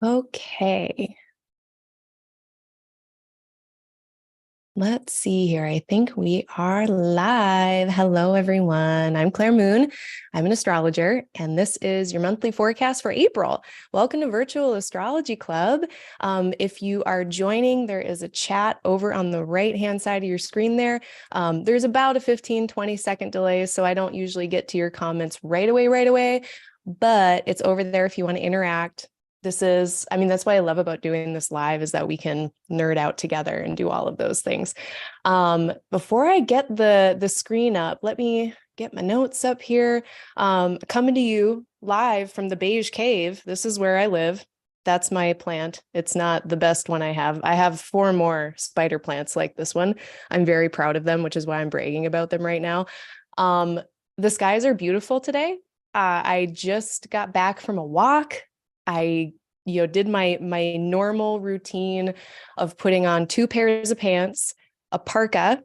Okay. Let's see here. I think we are live. Hello, everyone. I'm Claire Moon. I'm an astrologer, and this is your monthly forecast for April. Welcome to Virtual Astrology Club. If you are joining, there is a chat over on the right-hand side of your screen there. There's about a 15-20-second delay, so I don't usually get to your comments right away, but it's over there if you want to interact. That's why I love about doing this live is that we can nerd out together and do all of those things. Before I get the screen up, let me get my notes up here. Coming to you live from the Beige Cave. This is where I live. That's my plant. It's not the best one I have. I have 4 more spider plants like this one. I'm very proud of them, which is why I'm bragging about them right now. The skies are beautiful today. I just got back from a walk. I did my normal routine of putting on 2 pairs of pants, a parka,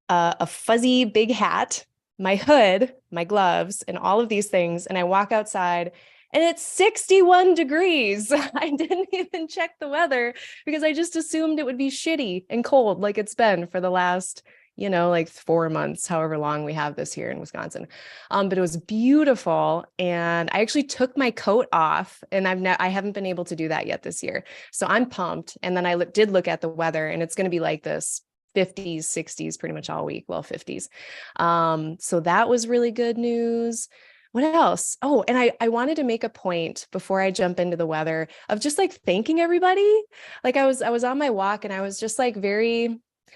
a fuzzy big hat, my hood, my gloves, and all of these things. And I walk outside and it's 61 degrees. I didn't even check the weather because I just assumed it would be shitty and cold like it's been for the last 4 months, however long we have this here in Wisconsin. But it was beautiful. And I actually took my coat off, and I haven't been able to do that yet this year. So I'm pumped. And then I did look at the weather, and it's going to be like this 50s, 60s pretty much all week. Well, 50s. So that was really good news. What else? Oh, and I wanted to make a point before I jump into the weather of just like thanking everybody. Like I was on my walk, and I was just like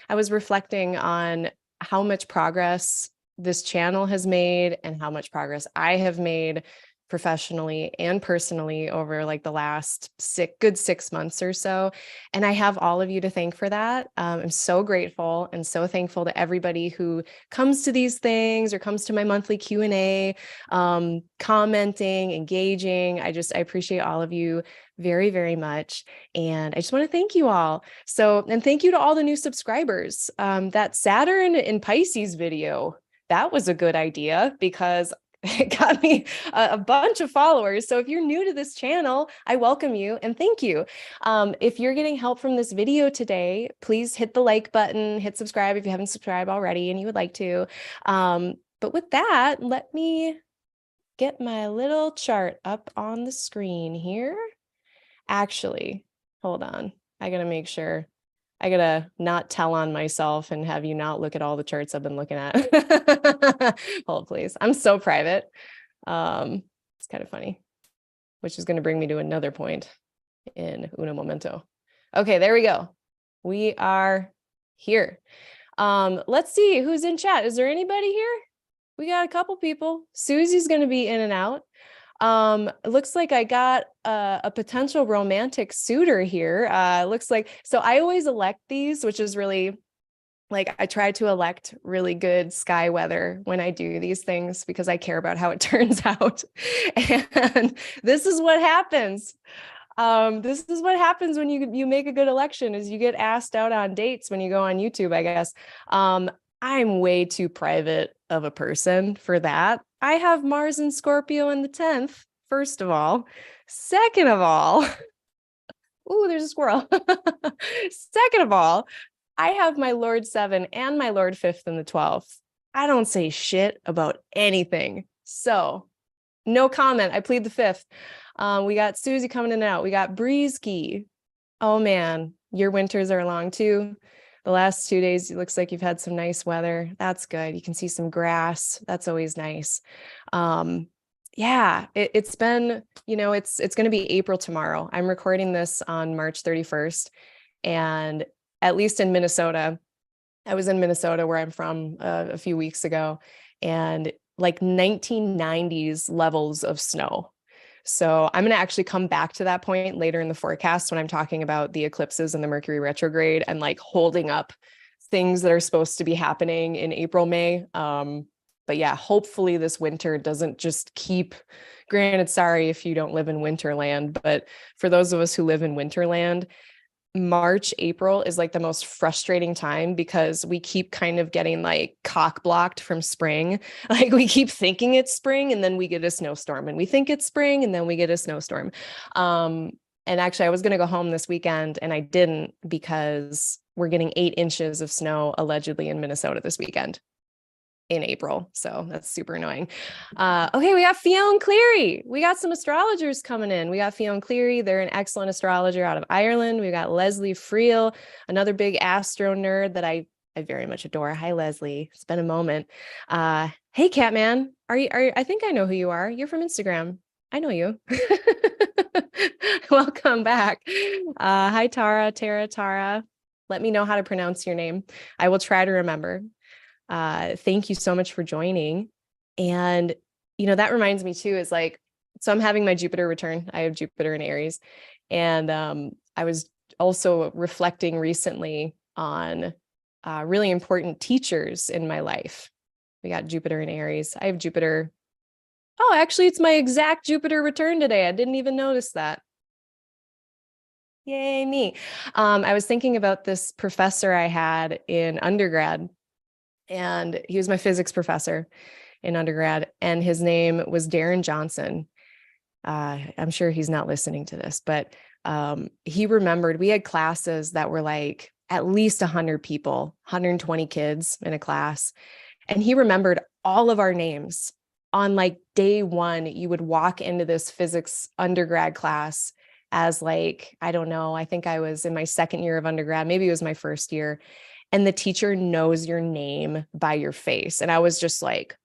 I was reflecting on how much progress this channel has made and how much progress I have made professionally and personally over like the last 6 months or so. And I have all of you to thank for that. I'm so grateful and so thankful to everybody who comes to these things or comes to my monthly Q&A, commenting, engaging. I appreciate all of you very, very much. And I just want to thank you all. And thank you to all the new subscribers. That Saturn in Pisces video, that was a good idea because it got me a bunch of followers. So if you're new to this channel, I welcome you and thank you. If you're getting help from this video today, please hit the like button, hit subscribe if you haven't subscribed already and you would like to. But with that, let me get my little chart up on the screen here. Actually, hold on. I gotta make sure. I gotta not tell on myself and have you not look at all the charts I've been looking at. Hold, please. I'm so private. It's kind of funny, which is going to bring me to another point in uno momento. Okay, there we go. We are here. Let's see who's in chat. Is there anybody here? We got a couple people. Susie's going to be in and out. It looks like I got a potential romantic suitor here. Looks like, so I always elect these, which is really like, I try to elect really good sky weather when I do these things because I care about how it turns out. And this is what happens. This is what happens when you make a good election is you get asked out on dates when you go on YouTube, I guess. I'm way too private of a person for that. I have Mars and Scorpio in the 10th, first of all. Second of all, ooh, there's a squirrel. Second of all, I have my Lord 7 and my Lord 5th in the 12th. I don't say shit about anything. So no comment. I plead the 5th. We got Susie coming in and out. We got Breezy. Oh man, your winters are long too. The last 2 days, it looks like you've had some nice weather. That's good. You can see some grass. That's always nice. Yeah, it's been, it's going to be April tomorrow. I'm recording this on March 31st. And at least in Minnesota, I was in Minnesota where I'm from a few weeks ago, and like 1990s levels of snow. So I'm going to actually come back to that point later in the forecast when I'm talking about the eclipses and the Mercury retrograde and like holding up things that are supposed to be happening in April, May. But yeah, hopefully this winter doesn't just keep, granted, sorry if you don't live in Winterland, but for those of us who live in Winterland, March, April is like the most frustrating time because we keep kind of getting like cock blocked from spring. Like we keep thinking it's spring and then we get a snowstorm, and we think it's spring and then we get a snowstorm. And actually, I was going to go home this weekend and I didn't because we're getting 8 inches of snow allegedly in Minnesota this weekend in April. So that's super annoying. Okay, we got Fionn Cleary. We got some astrologers coming in. We got Fionn Cleary. They're an excellent astrologer out of Ireland. We got Leslie Friel, another big astro nerd that I very much adore. Hi, Leslie. It's been a moment. Hey, Catman. Are you? I think I know who you are. You're from Instagram. I know you. Welcome back. Hi, Tara. Let me know how to pronounce your name. I will try to remember. Thank you so much for joining. And, that reminds me too, is like, so I'm having my Jupiter return. I have Jupiter in Aries. And I was also reflecting recently on really important teachers in my life. We got Jupiter in Aries. I have Jupiter. Oh, actually, it's my exact Jupiter return today. I didn't even notice that. Yay, me. I was thinking about this professor I had in undergrad, and he was my physics professor in undergrad, and his name was Darren Johnson. I'm sure he's not listening to this, but he remembered we had classes that were like at least 100 people, 120 kids in a class. And he remembered all of our names. On like day one, you would walk into this physics undergrad class as like, I don't know, I think I was in my second year of undergrad, maybe it was my first year. And the teacher knows your name by your face. And I was just like,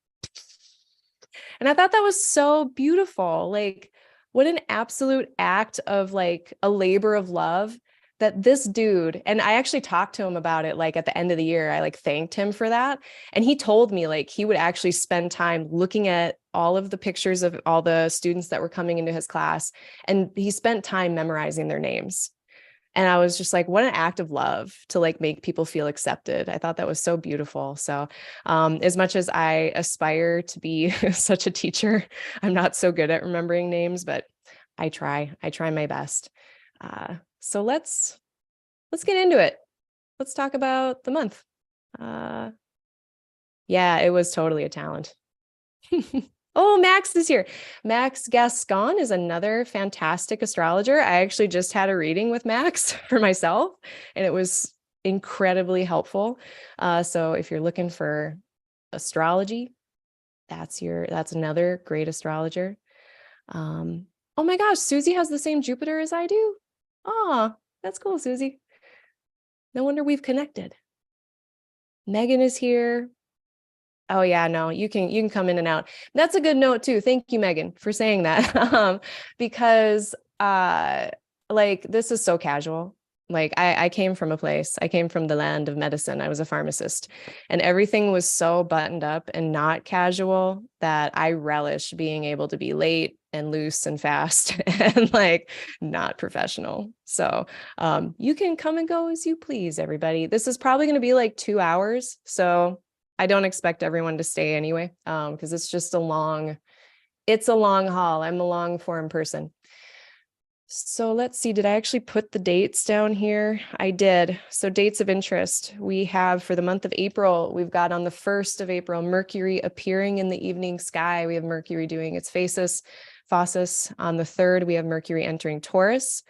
and I thought that was so beautiful. Like, what an absolute act of like a labor of love that this dude, and I actually talked to him about it, like at the end of the year, I like thanked him for that. And he told me like he would actually spend time looking at all of the pictures of all the students that were coming into his class. And he spent time memorizing their names. And I was just like, what an act of love to like make people feel accepted. I thought that was so beautiful. So as much as I aspire to be such a teacher, I'm not so good at remembering names, but I try my best. So let's get into it. Let's talk about the month. Yeah, it was totally a talent. Oh, Max is here. Max Gascon is another fantastic astrologer. I actually just had a reading with Max for myself, and it was incredibly helpful. So if you're looking for astrology, that's another great astrologer. Oh my gosh, Susie has the same Jupiter as I do. Oh, that's cool, Susie. No wonder we've connected. Megan is here. Oh yeah, no, you can come in and out. That's a good note too. Thank you, Megan, for saying that. Because like this is so casual. Like I came from the land of medicine. I was a pharmacist, and everything was so buttoned up and not casual that I relish being able to be late and loose and fast and like not professional. So you can come and go as you please, everybody. This is probably going to be like 2 hours. So I don't expect everyone to stay anyway, because it's a long haul. I'm a long form person. So let's see, did I actually put the dates down here? I did. So dates of interest, we have for the month of April, we've got on the 1st of April, Mercury appearing in the evening sky. We have Mercury doing its Phasis. On the 3rd, we have Mercury entering Taurus.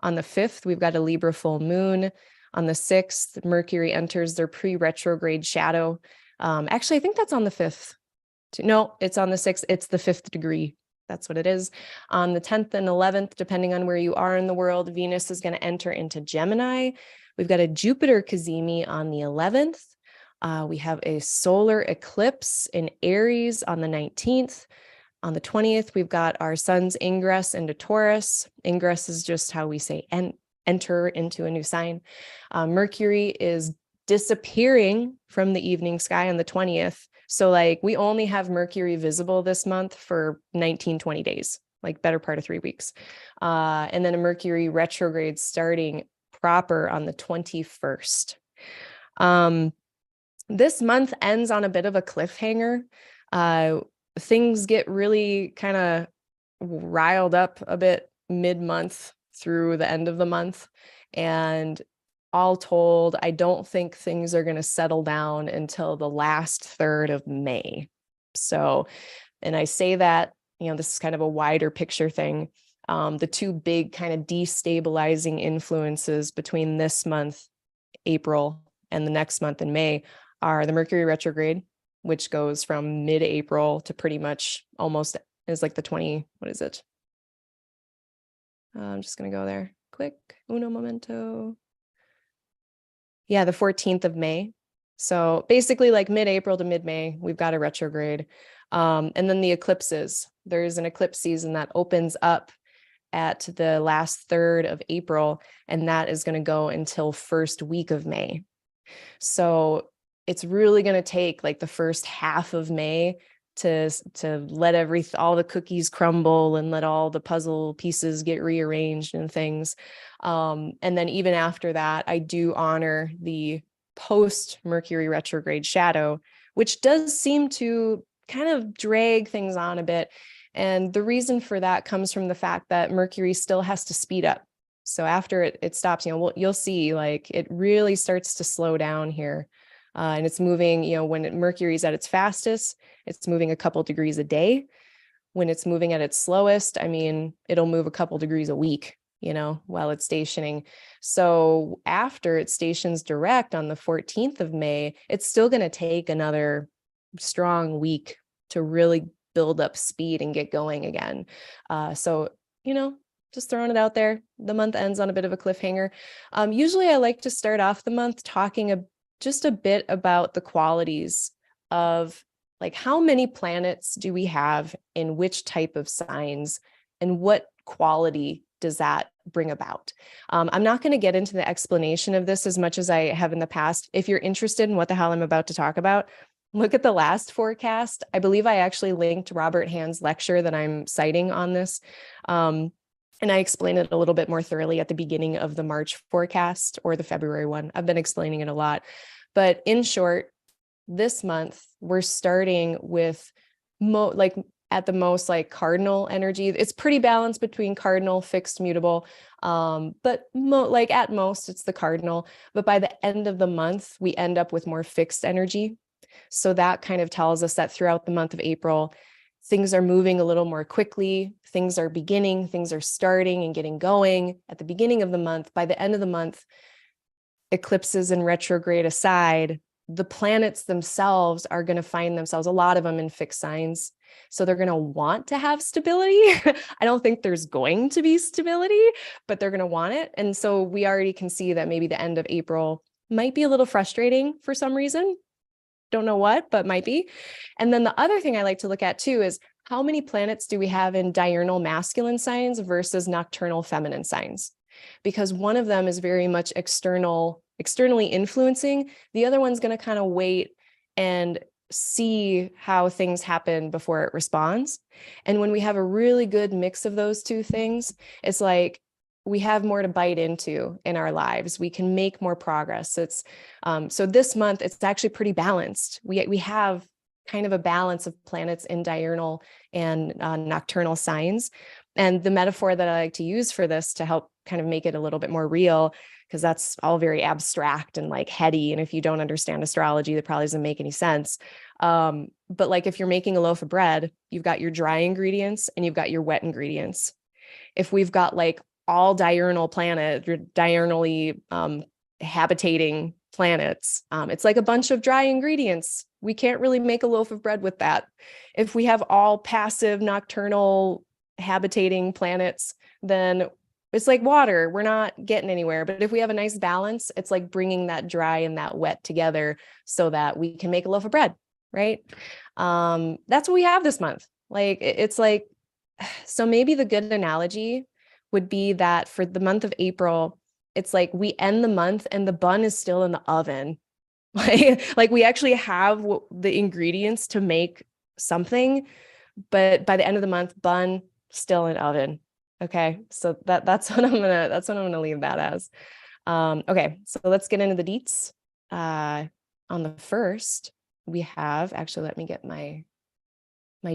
On the 5th, we've got a Libra full moon. On the 6th, Mercury enters their pre-retrograde shadow. Actually, I think that's on the 5th. No, it's on the 6th. It's the 5th degree. That's what it is. On the 10th and 11th, depending on where you are in the world, Venus is going to enter into Gemini. We've got a Jupiter Cazimi on the 11th. We have a solar eclipse in Aries on the 19th. On the 20th, we've got our sun's ingress into Taurus. Ingress is just how we say enter into a new sign. Mercury is disappearing from the evening sky on the 20th. So like we only have Mercury visible this month for 19-20 days, like better part of 3 weeks. And then a Mercury retrograde starting proper on the 21st. This month ends on a bit of a cliffhanger. Things get really kind of riled up a bit mid-month through the end of the month. And all told, I don't think things are going to settle down until the last third of May. So, and I say that, this is kind of a wider picture thing. The two big kind of destabilizing influences between this month, April, and the next month in May are the Mercury retrograde, which goes from mid-April to pretty much almost is like the 20, what is it? I'm just going to go there quick. Uno momento. Yeah, the 14th of May. So basically like mid-April to mid-May, we've got a retrograde. And then the eclipses. There's an eclipse season that opens up at the last third of April, and that is going to go until first week of May. So it's really going to take like the first half of May to let all the cookies crumble and let all the puzzle pieces get rearranged and things. And then even after that, I do honor the post Mercury retrograde shadow, which does seem to kind of drag things on a bit. And the reason for that comes from the fact that Mercury still has to speed up. So after it stops, you'll see like it really starts to slow down here. And it's moving, when Mercury's at its fastest, it's moving a couple degrees a day. When it's moving at its slowest, it'll move a couple degrees a week, while it's stationing. So after it stations direct on the 14th of May, it's still going to take another strong week to really build up speed and get going again. So, just throwing it out there. The month ends on a bit of a cliffhanger. Usually I like to start off the month talking just a bit about the qualities of like how many planets do we have in which type of signs and what quality does that bring about. I'm not going to get into the explanation of this as much as I have in the past. If you're interested in what the hell I'm about to talk about, look at the last forecast. I believe I actually linked Robert Hand's lecture that I'm citing on this. And I explain it a little bit more thoroughly at the beginning of the March forecast or the February one. I've been explaining it a lot. But in short, this month, we're starting with at the most like cardinal energy. It's pretty balanced between cardinal, fixed, mutable. But at most, it's the cardinal. But by the end of the month, we end up with more fixed energy. So that kind of tells us that throughout the month of April, things are moving a little more quickly. Things are starting and getting going at the beginning of the month. By the end of the month, eclipses and retrograde aside, the planets themselves are going to find themselves, a lot of them in fixed signs. So they're going to want to have stability. I don't think there's going to be stability, but they're going to want it. And so we already can see that maybe the end of April might be a little frustrating for some reason. Don't know what, but might be. And then the other thing I like to look at too is how many planets do we have in diurnal masculine signs versus nocturnal feminine signs? Because one of them is very much externally influencing. The other one's going to kind of wait and see how things happen before it responds. And when we have a really good mix of those two things, it's like we have more to bite into in our lives. We can make more progress. It's so this month, it's actually pretty balanced. We have kind of a balance of planets in diurnal and nocturnal signs. And the metaphor that I like to use for this to help kind of make it a little bit more real, because that's all very abstract and like heady. And if you don't understand astrology, that probably doesn't make any sense. But like if you're making a loaf of bread, you've got your dry ingredients and you've got your wet ingredients. If we've got like all diurnal diurnally habitating planets, it's like a bunch of dry ingredients. We can't really make a loaf of bread with that. If we have all passive nocturnal habitating planets, then it's like water. We're not getting anywhere. But if we have a nice balance, it's like bringing that dry and that wet together so that we can make a loaf of bread, right? That's what we have this month. Like, it's like, so maybe the good analogy would be that for the month of April, it's like we end the month and the bun is still in the oven. Like we actually have the ingredients to make something, but by the end of the month, bun still in oven. Okay, so that's what I'm gonna leave that as. Okay, so let's get into the deets. On the first, we have actually, let me get my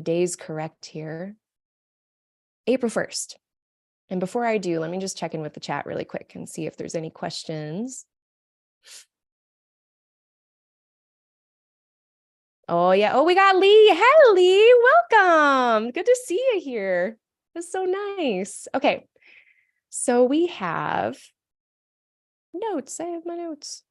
days correct here. April 1st. And before I do, let me just check in with the chat really quick and see if there's any questions. Oh, yeah. Oh, we got Lee. Hey, Lee. Welcome. Good to see you here. That's so nice. Okay. So we have notes. I have my notes.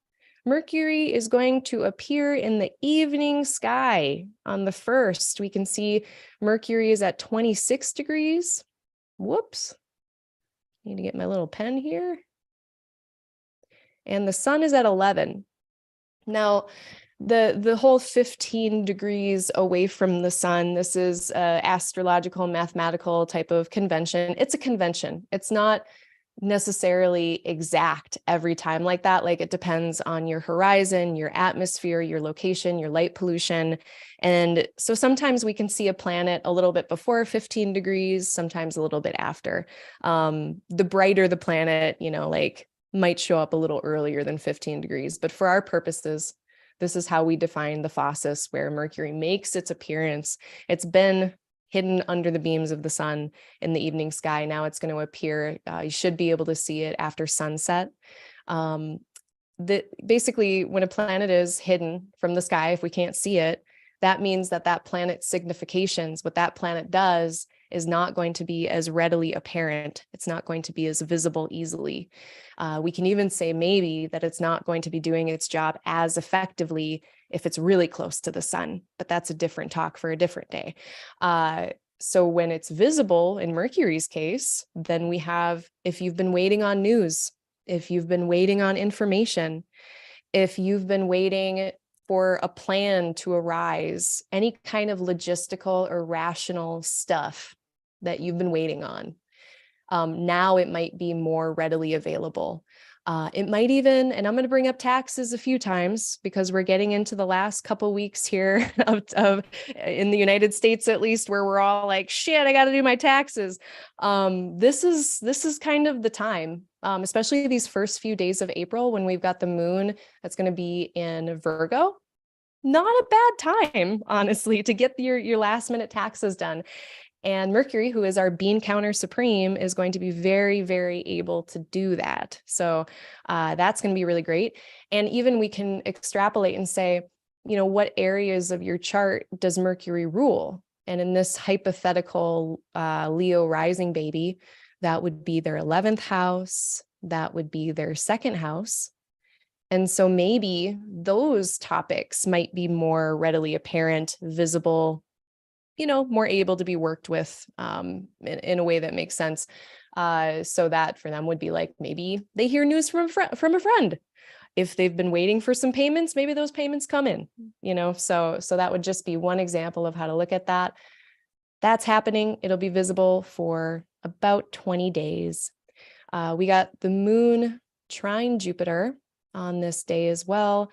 Mercury is going to appear in the evening sky on the 1st. We can see Mercury is at 26 degrees. Whoops. Need to get my little pen here. And the sun is at 11. Now, the whole 15 degrees away from the sun, this is an astrological, mathematical type of convention. It's a convention. It's not necessarily exact every time like that. Like it depends on your horizon, your atmosphere, your location, your light pollution. And so sometimes we can see a planet a little bit before 15 degrees, sometimes a little bit after. The brighter the planet, like might show up a little earlier than 15 degrees. But for our purposes, this is how we define the phasis where Mercury makes its appearance. It's been hidden under the beams of the sun in the evening sky. Now it's going to appear. You should be able to see it after sunset. Basically, when a planet is hidden from the sky, if we can't see it, that means that planet's significations, what that planet does, is not going to be as readily apparent. It's not going to be as visible easily. We can even say maybe that it's not going to be doing its job as effectively if it's really close to the sun, but that's a different talk for a different day. So when it's visible in Mercury's case, then we have, if you've been waiting on news, if you've been waiting on information, if you've been waiting for a plan to arise, any kind of logistical or rational stuff that you've been waiting on, now it might be more readily available. It might even, and I'm going to bring up taxes a few times because we're getting into the last couple weeks here of in the United States, at least, where we're all like, shit, I got to do my taxes. This is kind of the time, especially these first few days of April when we've got the moon that's going to be in Virgo. Not a bad time, honestly, to get your last minute taxes done. And Mercury, who is our bean counter supreme, is going to be very, very able to do that. So that's going to be really great. And even we can extrapolate and say, what areas of your chart does Mercury rule? And in this hypothetical Leo rising baby, that would be their 11th house. That would be their 2nd house. And so maybe those topics might be more readily apparent, visible, more able to be worked with in a way that makes sense. So that for them would be like, maybe they hear news from a friend. If they've been waiting for some payments, maybe those payments come in, so that would just be one example of how to look at that. That's happening. It'll be visible for about 20 days. We got the moon trine Jupiter on this day as well.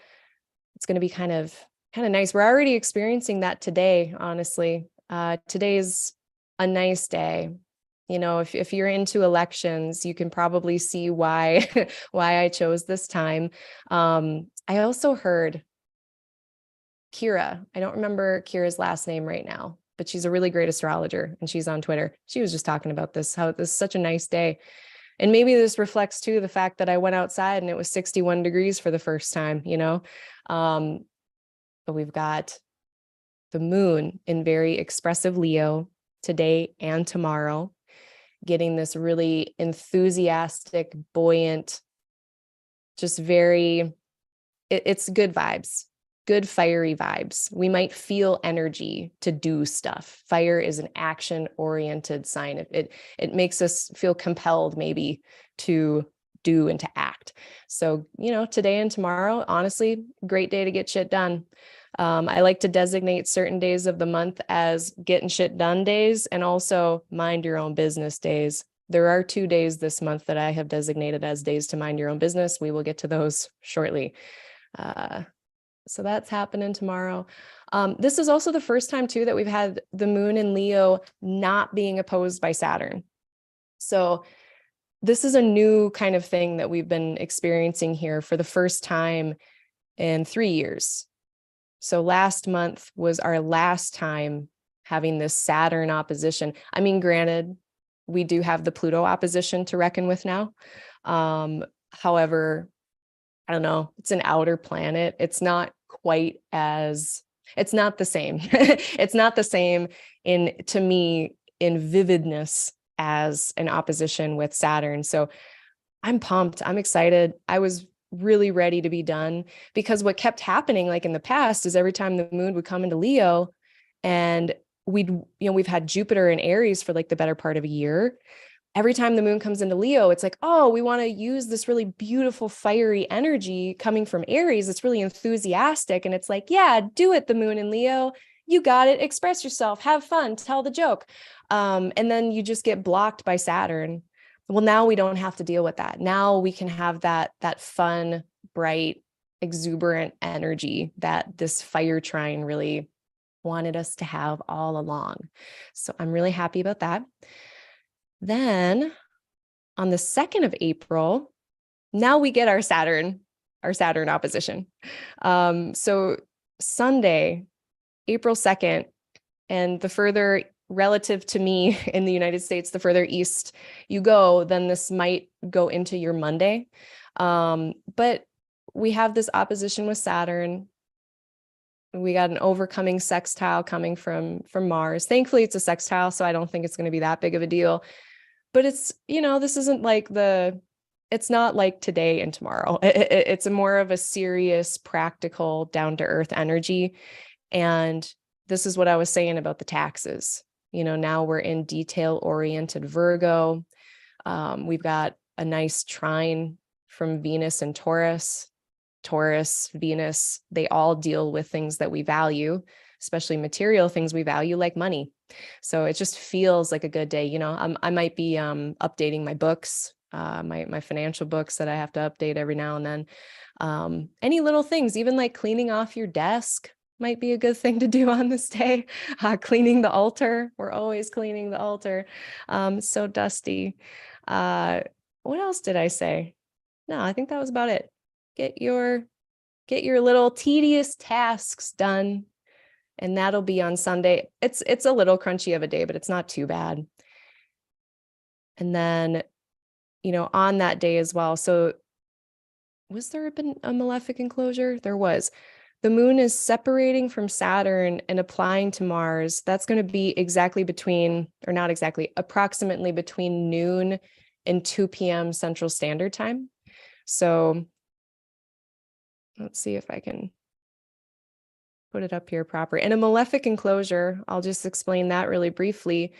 It's going to be kind of nice. We're already experiencing that today, honestly. Today's a nice day. If you're into elections, you can probably see why I chose this time. I also heard Kira. I don't remember Kira's last name right now, but she's a really great astrologer and she's on Twitter. She was just talking about this, how this is such a nice day. And maybe this reflects too the fact that I went outside and it was 61 degrees for the first time, but we've got the moon in very expressive Leo today and tomorrow, getting this really enthusiastic, buoyant, just it's good vibes, good fiery vibes. We might feel energy to do stuff. Fire is an action-oriented sign. It makes us feel compelled maybe to do and to act. So, today and tomorrow, honestly, great day to get shit done. I like to designate certain days of the month as getting shit done days and also mind your own business days. There are 2 days this month that I have designated as days to mind your own business. We will get to those shortly. So that's happening tomorrow. This is also the first time too that we've had the moon in Leo not being opposed by Saturn. So this is a new kind of thing that we've been experiencing here for the first time in 3 years. So last month was our last time having this Saturn opposition. I mean, granted, we do have the Pluto opposition to reckon with now. However, I don't know, it's an outer planet. It's not the same. It's not the same to me, in vividness as an opposition with Saturn. So I'm pumped. I'm excited. I was really ready to be done, because what kept happening, like in the past, is every time the moon would come into Leo, and we've had Jupiter in Aries for like the better part of a year. Every time the moon comes into Leo, it's like, oh, we want to use this really beautiful, fiery energy coming from Aries. It's really enthusiastic. And it's like, yeah, do it, the moon in Leo. You got it. Express yourself. Have fun. Tell the joke. And then you just get blocked by Saturn. Well, now we don't have to deal with that. Now we can have that fun, bright, exuberant energy that this fire trine really wanted us to have all along. So I'm really happy about that. Then on the 2nd of April, now we get our Saturn opposition. So Sunday, April 2nd, and the further relative to me in the United States, the further east you go, then this might go into your Monday. But we have this opposition with Saturn. We got an overcoming sextile coming from Mars. Thankfully, it's a sextile, so I don't think it's going to be that big of a deal. But it's, this isn't like it's not like today and tomorrow. It's a more of a serious, practical, down-to-earth energy. And this is what I was saying about the taxes. Now we're in detail-oriented Virgo. We've got a nice trine from Venus and Taurus. Taurus, Venus, they all deal with things that we value, especially material things we value, like money. So it just feels like a good day. I might be updating my books, my financial books that I have to update every now and then. Any little things, even like cleaning off your desk, might be a good thing to do on this day. Cleaning the altar. We're always cleaning the altar. So dusty. What else did I say? No, I think that was about it. Get your little tedious tasks done, and that'll be on Sunday. It's a little crunchy of a day, but it's not too bad. And then, on that day as well. So was there a malefic enclosure? There was. The moon is separating from Saturn and applying to Mars. That's going to be approximately between noon and 2 p.m. Central Standard Time. So let's see if I can put it up here proper. In a malefic enclosure, I'll just explain that really briefly.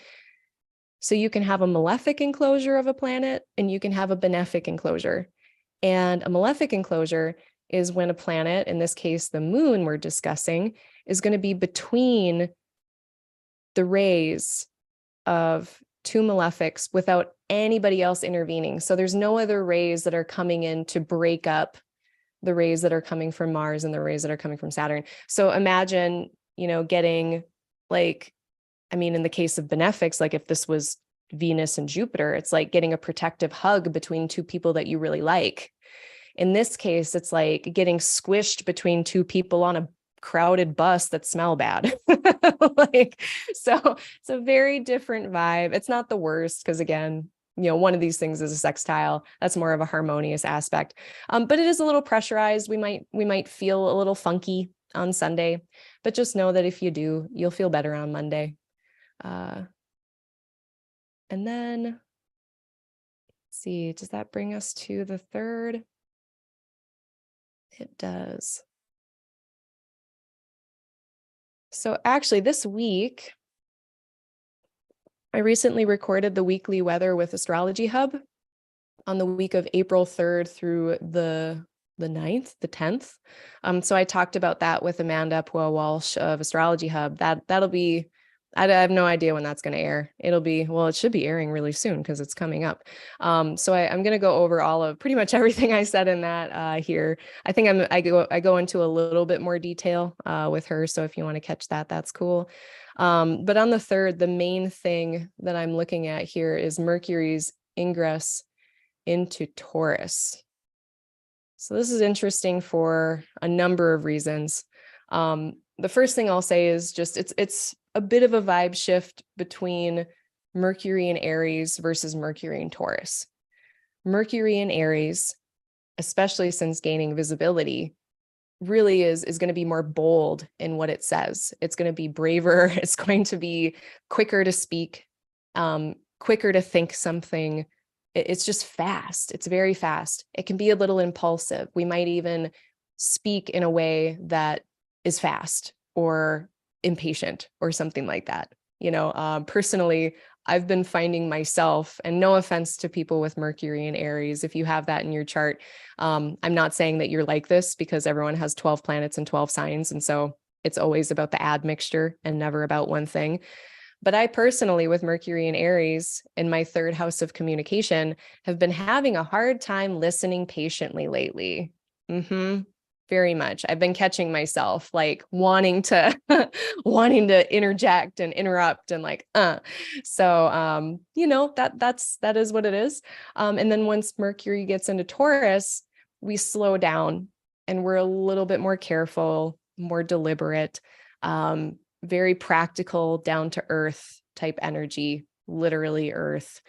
So you can have a malefic enclosure of a planet, and you can have a benefic enclosure. And a malefic enclosure is when a planet, in this case, the moon we're discussing, is going to be between the rays of two malefics without anybody else intervening. So there's no other rays that are coming in to break up the rays that are coming from Mars and the rays that are coming from Saturn. So imagine, getting in the case of benefics, like if this was Venus and Jupiter, it's like getting a protective hug between two people that you really like. In this case, it's like getting squished between two people on a crowded bus that smell bad. So it's a very different vibe. It's not the worst, because again, one of these things is a sextile. That's more of a harmonious aspect. But it is a little pressurized. We might feel a little funky on Sunday, but just know that if you do, you'll feel better on Monday. And then, let's see, does that bring us to the 3rd? It does. So actually this week, I recently recorded the weekly weather with Astrology Hub on the week of April 3rd through the 9th, the 10th. So I talked about that with Amanda Pua-Walsh of Astrology Hub. That'll be, I have no idea when that's going to air. It should be airing really soon because it's coming up. So I'm going to go over all of pretty much everything I said in that here. I think I go into a little bit more detail with her. So if you want to catch that, that's cool. But on the 3rd, the main thing that I'm looking at here is Mercury's ingress into Taurus. So this is interesting for a number of reasons. The first thing I'll say is just it's a bit of a vibe shift between Mercury in Aries versus Mercury in Taurus. Mercury in Aries, especially since gaining visibility, really is going to be more bold in what it says. It's going to be braver. It's going to be quicker to speak. quicker to think something. It's just fast. It's very fast. It can be a little impulsive. We might even speak in a way that is fast or impatient or something like that. Personally, I've been finding myself, and no offense to people with Mercury and Aries, if you have that in your chart, I'm not saying that you're like this, because everyone has 12 planets and 12 signs. And so it's always about the admixture and never about one thing. But I personally, with Mercury and Aries in my third house of communication, have been having a hard time listening patiently lately. Very much. I've been catching myself like wanting to interject and interrupt and so that is what it is. And then once Mercury gets into Taurus, we slow down and we're a little bit more careful, more deliberate, very practical, down to earth type energy, literally earth.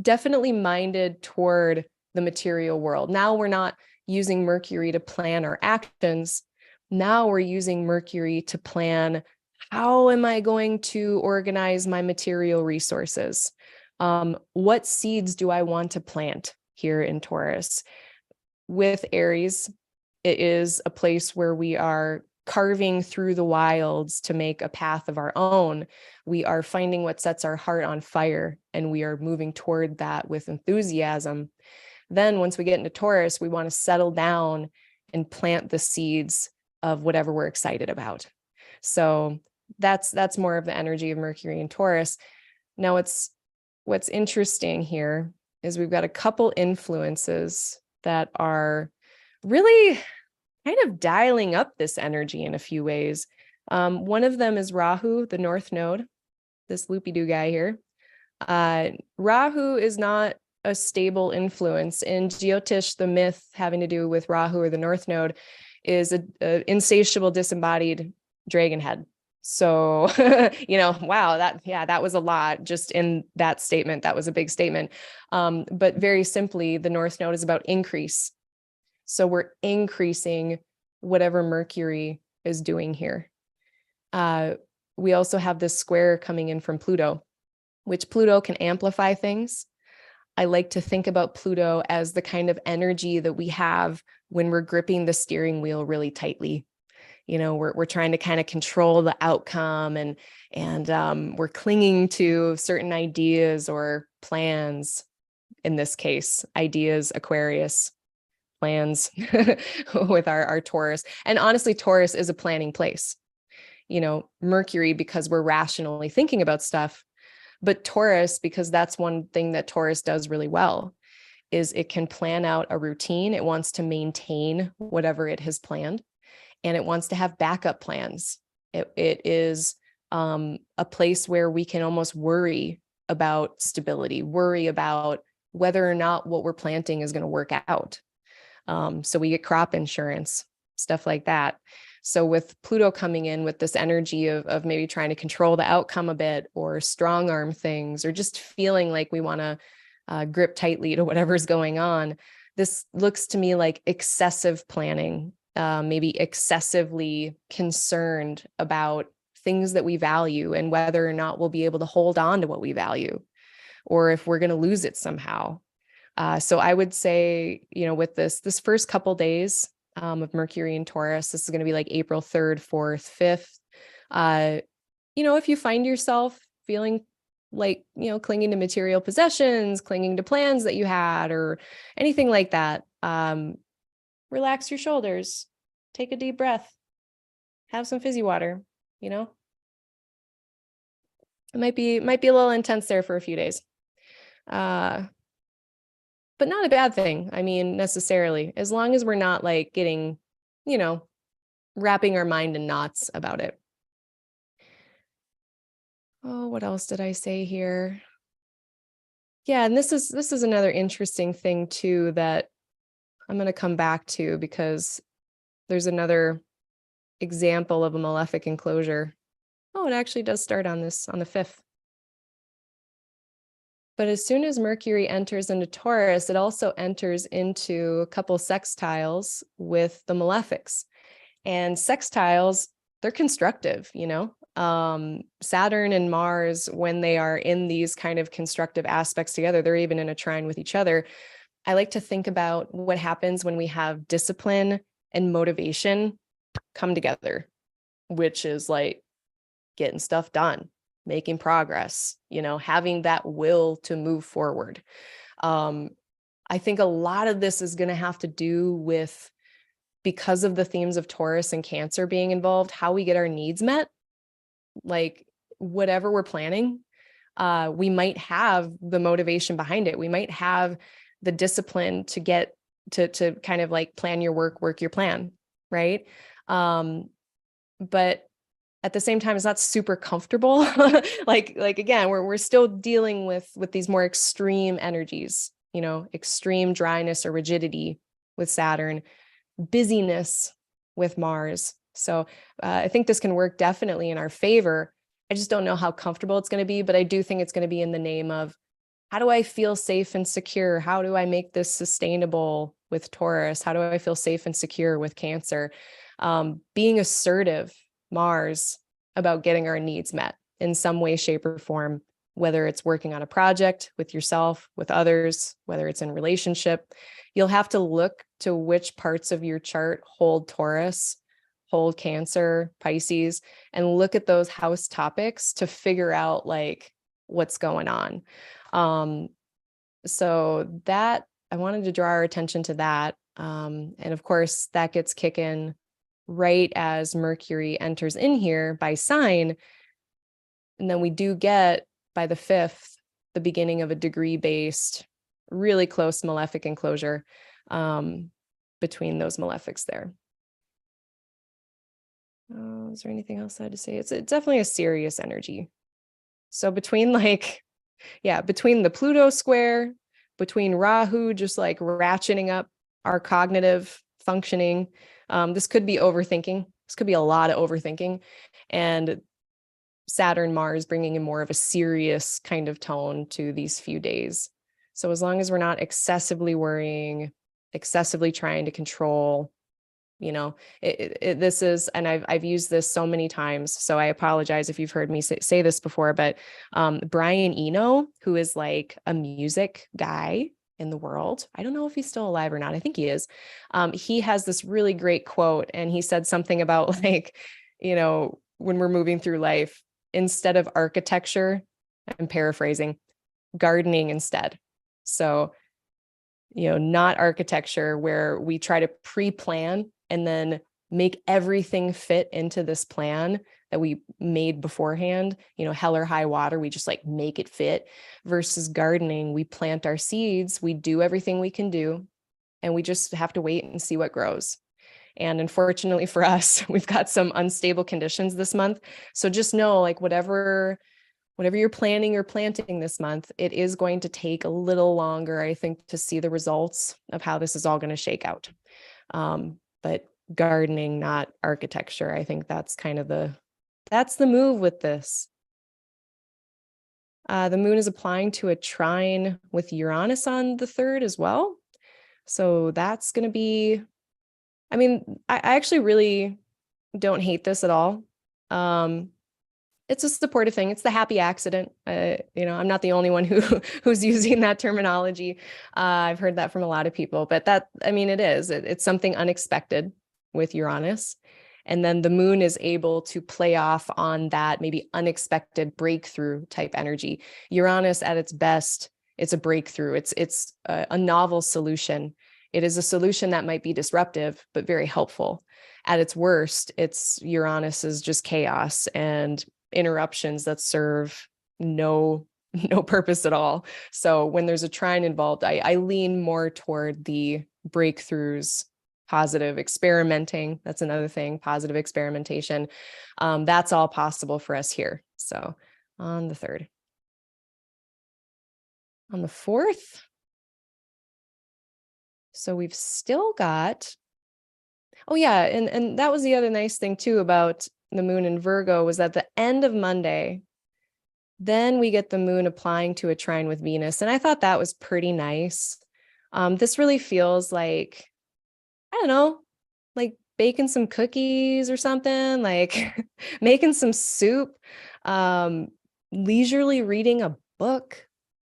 Definitely minded toward the material world. Now we're not using Mercury to plan our actions. Now we're using Mercury to plan, how am I going to organize my material resources? What seeds do I want to plant here in Taurus? With Aries, it is a place where we are carving through the wilds to make a path of our own. We are finding what sets our heart on fire, and we are moving toward that with enthusiasm. Then once we get into Taurus, we want to settle down and plant the seeds of whatever we're excited about. So that's more of the energy of Mercury and Taurus. Now, what's interesting here is we've got a couple influences that are really kind of dialing up this energy in a few ways. One of them is Rahu, the North Node, this loopy-doo guy here. Rahu is not a stable influence. In Jyotish, the myth having to do with Rahu or the North Node is an insatiable, disembodied dragon head. So, wow, that was a lot just in that statement. That was a big statement. But very simply, the North Node is about increase. So we're increasing whatever Mercury is doing here. We also have this square coming in from Pluto, which Pluto can amplify things. I like to think about Pluto as the kind of energy that we have when we're gripping the steering wheel really tightly. We're trying to kind of control the outcome, and we're clinging to certain ideas or plans. In this case, ideas, Aquarius, plans with our Taurus. And honestly, Taurus is a planning place. Mercury, because we're rationally thinking about stuff. But Taurus, because that's one thing that Taurus does really well, is it can plan out a routine. It wants to maintain whatever it has planned, and it wants to have backup plans. It is a place where we can almost worry about stability, worry about whether or not what we're planting is going to work out. So we get crop insurance, stuff like that. So with Pluto coming in with this energy of maybe trying to control the outcome a bit, or strong arm things, or just feeling like we want to grip tightly to whatever's going on, this looks to me like excessive planning, maybe excessively concerned about things that we value and whether or not we'll be able to hold on to what we value, or if we're going to lose it somehow. So I would say, with this first couple days of Mercury and Taurus, this is going to be like April 3rd, 4th, 5th. If you find yourself feeling like, clinging to material possessions, clinging to plans that you had, or anything like that, relax your shoulders, take a deep breath, have some fizzy water. It might be a little intense there for a few days. But not a bad thing. I mean, necessarily, as long as we're not like getting, wrapping our mind in knots about it. Oh, what else did I say here? Yeah, and this is another interesting thing too that I'm going to come back to, because there's another example of a malefic enclosure. Oh, it actually does start on the 5th. But as soon as Mercury enters into Taurus, it also enters into a couple sextiles with the malefics. And sextiles, they're constructive, Saturn and Mars, when they are in these kind of constructive aspects together, they're even in a trine with each other. I like to think about what happens when we have discipline and motivation come together, which is like getting stuff done, making progress, having that will to move forward. I think a lot of this is going to have to do with, because of the themes of Taurus and Cancer being involved, how we get our needs met. Like whatever we're planning, we might have the motivation behind it. We might have the discipline to get to kind of like plan your work your plan, right? But at the same time, it's not super comfortable. like again, we're still dealing with these more extreme energies, extreme dryness or rigidity with Saturn, busyness with Mars. So I think this can work definitely in our favor. I just don't know how comfortable it's going to be, but I do think it's going to be in the name of, how do I feel safe and secure? How do I make this sustainable with Taurus? How do I feel safe and secure with Cancer? Being assertive, Mars, about getting our needs met in some way, shape, or form, whether it's working on a project with yourself, with others, whether it's in relationship. You'll have to look to which parts of your chart hold Taurus, hold Cancer, Pisces, and look at those house topics to figure out like what's going on. So that, I wanted to draw our attention to that. And of course, that gets kicking right as Mercury enters in here by sign. And then we do get, by the 5th, the beginning of a degree-based, really close malefic enclosure between those malefics there. Is there anything else I had to say? It's definitely a serious energy. So between between the Pluto square, between Rahu just like ratcheting up our cognitive functioning, this could be overthinking. This could be a lot of overthinking, and Saturn, Mars bringing in more of a serious kind of tone to these few days. So as long as we're not excessively worrying, excessively trying to control, this is, and I've used this so many times, so I apologize if you've heard me say this before, but Brian Eno, who is like a music guy in the world, I don't know if he's still alive or not. I think he is. He has this really great quote, and he said something about like, when we're moving through life, instead of architecture, I'm paraphrasing, gardening instead. So, not architecture where we try to pre-plan and then make everything fit into this plan that we made beforehand, hell or high water, we just like make it fit, versus gardening. We plant our seeds, we do everything we can do, and we just have to wait and see what grows. And unfortunately for us, we've got some unstable conditions this month. So just know, like, whatever you're planning or planting this month, it is going to take a little longer, I think, to see the results of how this is all going to shake out. But gardening, not architecture. I think that's kind of that's the move with this. The moon is applying to a trine with Uranus on the 3rd as well. So that's going to be, I actually really don't hate this at all. It's a supportive thing. It's the happy accident. I'm not the only one who's using that terminology. I've heard that from a lot of people, but it is. It's something unexpected with Uranus. And then the moon is able to play off on that maybe unexpected breakthrough type energy. Uranus at its best, it's a breakthrough. It's a novel solution. It is a solution that might be disruptive, but very helpful. At its worst, Uranus is just chaos and interruptions that serve no purpose at all. So when there's a trine involved, I lean more toward the breakthroughs, positive experimenting. That's another thing, positive experimentation. That's all possible for us here. So on the 3rd. On the 4th, so we've still got, and that was the other nice thing too about the moon in Virgo, was at the end of Monday, then we get the moon applying to a trine with Venus. And I thought that was pretty nice. This really feels like, I don't know, like baking some cookies or something, like making some soup, leisurely reading a book.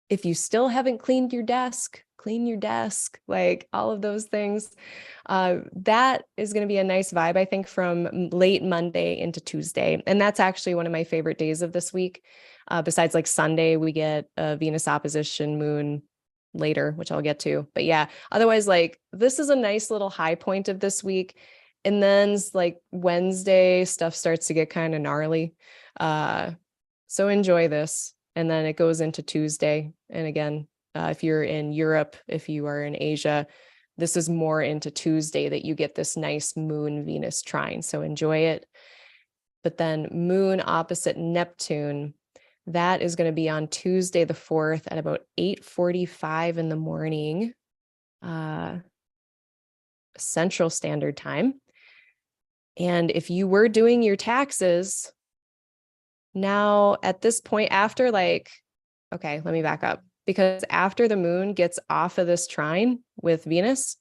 If you still haven't cleaned your desk, clean your desk, like all of those things. That is going to be a nice vibe, I think, from late Monday into Tuesday. And that's actually one of my favorite days of this week. Besides like Sunday, we get a Venus opposition moon later, which I'll get to. But yeah, otherwise, like this is a nice little high point of this week. And then like Wednesday, stuff starts to get kind of gnarly. So enjoy this. And then it goes into Tuesday. And again, if you're in Europe, if you are in Asia, this is more into Tuesday that you get this nice moon Venus trine. So enjoy it. But then moon opposite Neptune, that is going to be on Tuesday the 4th at about 8:45 in the morning, Central Standard Time. And if you were doing your taxes, now at this point after okay, let me back up. Because after the moon gets off of this trine with Venus,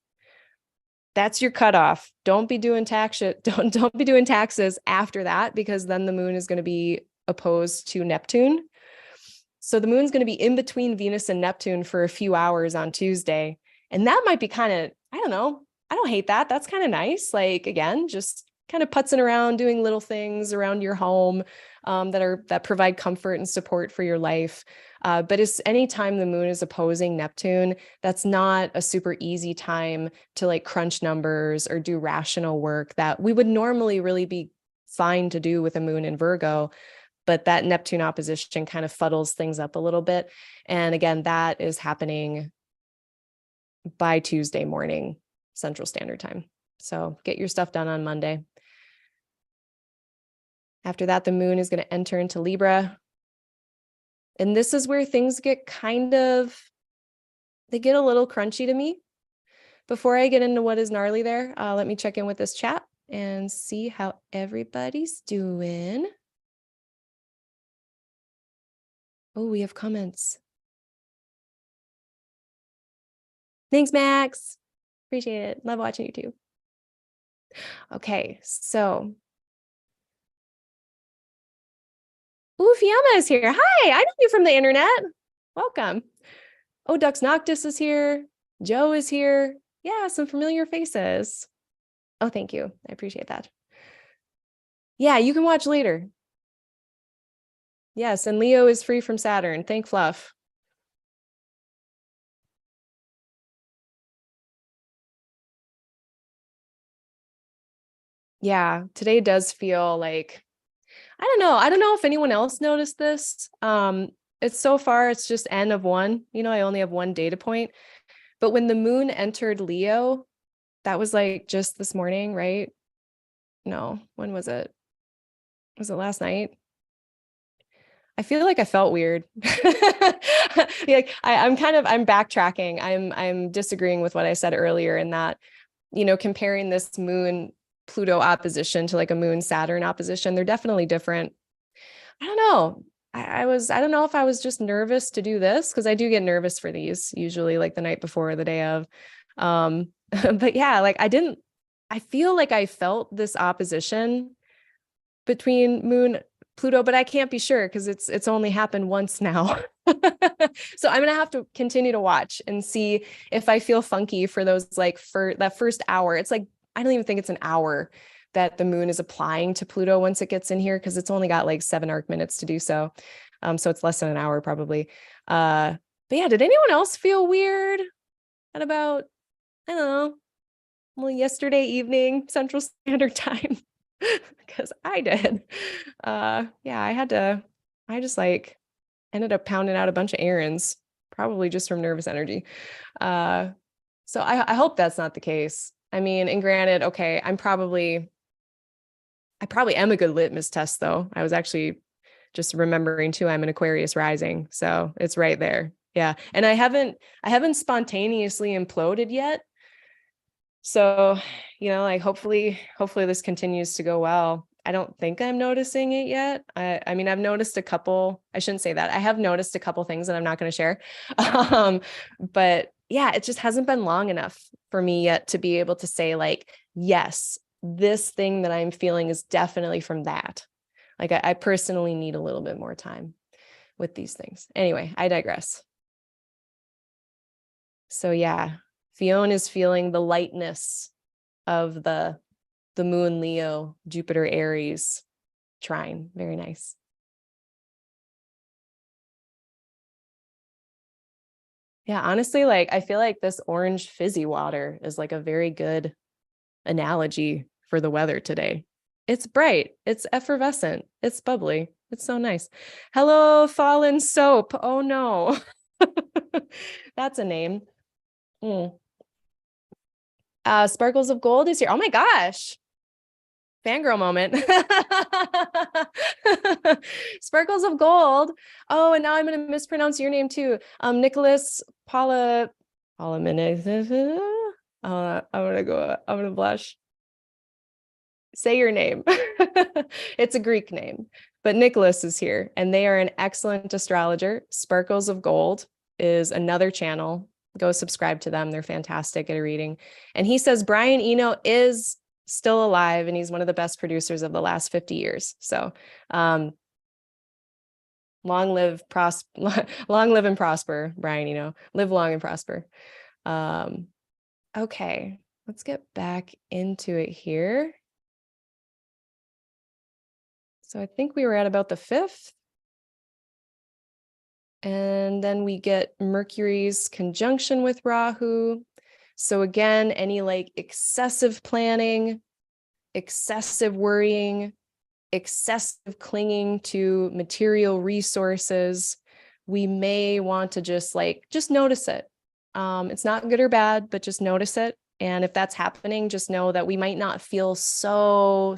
that's your cutoff. Don't be doing don't be doing taxes after that, because then the moon is going to be opposed to Neptune. So the moon's going to be in between Venus and Neptune for a few hours on Tuesday. And that might be kind of, I don't know. I don't hate that. That's kind of nice. Like, again, just kind of putzing around, doing little things around your home that provide comfort and support for your life. But it's anytime the moon is opposing Neptune, that's not a super easy time to like crunch numbers or do rational work that we would normally really be fine to do with a moon in Virgo. But that Neptune opposition kind of fuddles things up a little bit. And again, that is happening by Tuesday morning, Central Standard Time. So get your stuff done on Monday. After that, the moon is going to enter into Libra. And this is where things get they get a little crunchy to me. Before I get into what is gnarly there, let me check in with this chat and see how everybody's doing. Oh, we have comments. Thanks, Max. Appreciate it. Love watching you too. Okay, so. Ooh, Fiamma is here. Hi, I know you from the internet. Welcome. Oh, Dux Noctis is here. Joe is here. Yeah, some familiar faces. Oh, thank you. I appreciate that. Yeah, you can watch later. Yes, and Leo is free from Saturn. Thank Fluff. Yeah, today does feel like, I don't know. I don't know if anyone else noticed this. It's so far, it's just N of 1. You know, I only have one data point. But when the moon entered Leo, that was like just this morning, right? No, when was it? Was it last night? I feel like I felt weird. Like I'm backtracking. I'm disagreeing with what I said earlier in that, you know, comparing this moon Pluto opposition to like a moon Saturn opposition, they're definitely different. I don't know. I don't know if I was just nervous to do this, because I do get nervous for these usually like the night before or the day of. But yeah, like I feel like I felt this opposition between moon Pluto, but I can't be sure because it's only happened once now. So I'm gonna have to continue to watch and see if I feel funky for those, like for that first hour. It's like, I don't even think it's an hour that the moon is applying to Pluto once it gets in here, because it's only got like 7 arc minutes to do so. So it's less than an hour probably. But yeah, did anyone else feel weird at about, I don't know, well, yesterday evening, Central Standard Time? Because I did. Yeah, I just like ended up pounding out a bunch of errands, probably just from nervous energy. So I hope that's not the case. I mean, and granted, okay, I probably am a good litmus test though. I was actually just remembering too, I'm an Aquarius rising. So it's right there. Yeah. And I haven't spontaneously imploded yet. So, you know, like hopefully this continues to go well. I don't think I'm noticing it yet. I mean, I've noticed a couple, I shouldn't say that. I have noticed a couple things that I'm not going to share. But yeah, it just hasn't been long enough for me yet to be able to say like, yes, this thing that I'm feeling is definitely from that. Like I personally need a little bit more time with these things. Anyway, I digress. So yeah, Fiona is feeling the lightness of the moon Leo, Jupiter Aries trine. Very nice. Yeah, honestly, like I feel like this orange fizzy water is like a very good analogy for the weather today. It's bright, it's effervescent, it's bubbly. It's so nice. Hello, fallen soap. Oh no. That's a name. Mm. Sparkles of Gold is here. Oh my gosh. Fangirl moment. Sparkles of Gold. Oh, and now I'm going to mispronounce your name too. Nicholas Palaminix. I'm going to blush. Say your name. It's a Greek name, but Nicholas is here and they are an excellent astrologer. Sparkles of Gold is another channel. Go subscribe to them. They're fantastic at a reading. And he says Brian Eno is still alive and he's one of the best producers of the last 50 years. So long live and prosper, Brian Eno. Live long and prosper. Okay, let's get back into it here. So I think we were at about the 5th. And then we get Mercury's conjunction with Rahu. So again, any like excessive planning, excessive worrying, excessive clinging to material resources, we may want to just notice it. It's not good or bad, but just notice it. And if that's happening, just know that we might not feel so,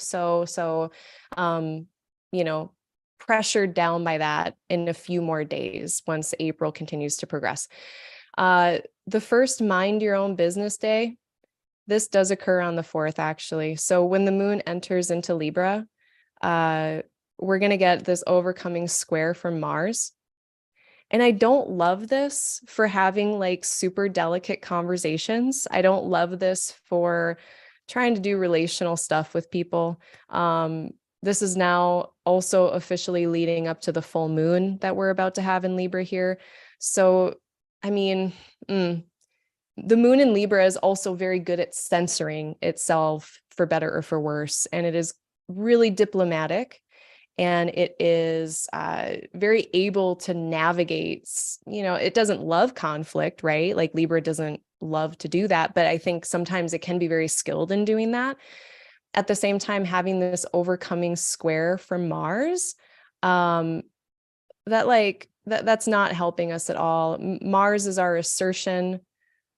pressured down by that in a few more days once April continues to progress. The first Mind Your Own Business day, this does occur on the 4th, actually. So when the moon enters into Libra, we're going to get this overcoming square from Mars. And I don't love this for having like super delicate conversations. I don't love this for trying to do relational stuff with people. This is now also officially leading up to the full moon that we're about to have in Libra here. So, I mean, the moon in Libra is also very good at censoring itself for better or for worse. And it is really diplomatic and it is very able to navigate, it doesn't love conflict, right? Like Libra doesn't love to do that, but I think sometimes it can be very skilled in doing that. At the same time, having this overcoming square from Mars, that's not helping us at all. Mars is our assertion.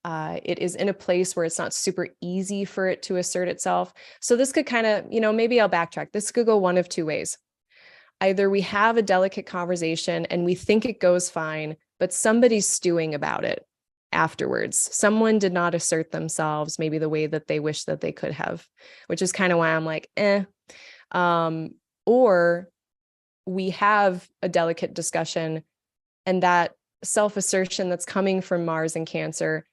It is in a place where it's not super easy for it to assert itself. So this could kind of, maybe I'll backtrack. This could go one of two ways. Either we have a delicate conversation and we think it goes fine, but somebody's stewing about it afterwards. Someone did not assert themselves maybe the way that they wish that they could have, which is kind of why I'm like, or we have a delicate discussion and that self-assertion that's coming from Mars and Cancer,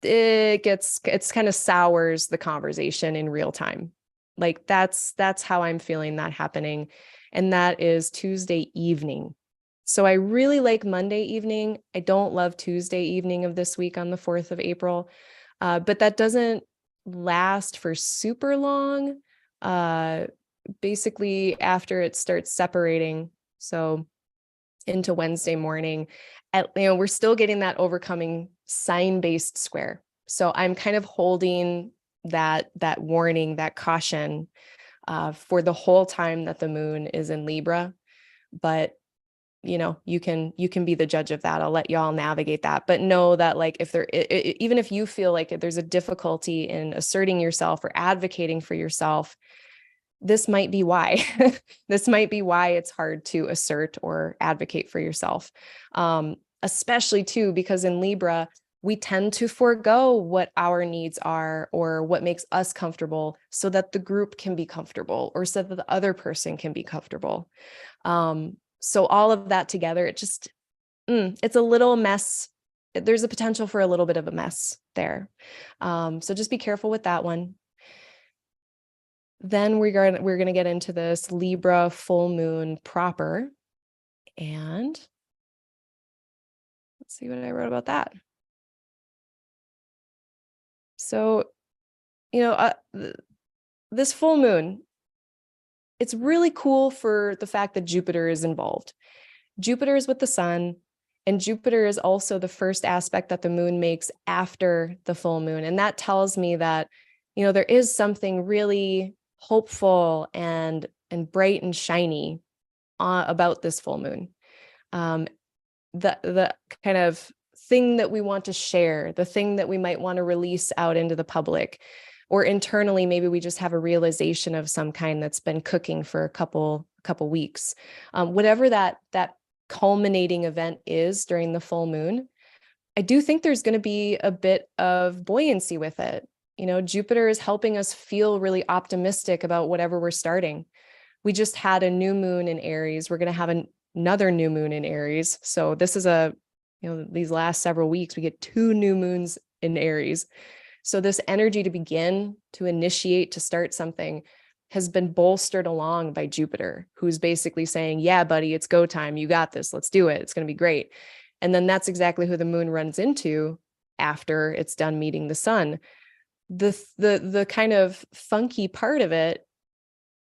it's kind of sours the conversation in real time. Like that's how I'm feeling that happening. And that is Tuesday evening. So I really like Monday evening. I don't love Tuesday evening of this week on the 4th of April. But that doesn't last for super long. Basically after it starts separating. So into Wednesday morning, we're still getting that overcoming sign-based square. So I'm kind of holding that warning, that caution for the whole time that the moon is in Libra. But you can be the judge of that. I'll let y'all navigate that, but know that like if even if you feel like there's a difficulty in asserting yourself or advocating for yourself, this might be why. This might be why it's hard to assert or advocate for yourself. Especially too, because in Libra, we tend to forego what our needs are or what makes us comfortable so that the group can be comfortable or so that the other person can be comfortable. So all of that together, it's a little mess. There's a potential for a little bit of a mess there. So just be careful with that one. Then we're going to get into this Libra full moon proper. And let's see what I wrote about that. So, this full moon, it's really cool for the fact that Jupiter is involved. Jupiter is with the sun, and Jupiter is also the first aspect that the moon makes after the full moon. And that tells me that, there is something really hopeful and bright and shiny about this full moon. The kind of thing that we want to share, the thing that we might want to release out into the public, or internally, maybe we just have a realization of some kind that's been cooking for a couple weeks. Whatever that culminating event is during the full moon, I do think there's going to be a bit of buoyancy with it. Jupiter is helping us feel really optimistic about whatever we're starting. We just had a new moon in Aries. We're going to have another new moon in Aries. So this is these last several weeks, we get 2 new moons in Aries. So this energy to begin, to initiate, to start something has been bolstered along by Jupiter, who's basically saying, yeah, buddy, it's go time. You got this. Let's do it. It's going to be great. And then that's exactly who the moon runs into after it's done meeting the sun. The kind of funky part of it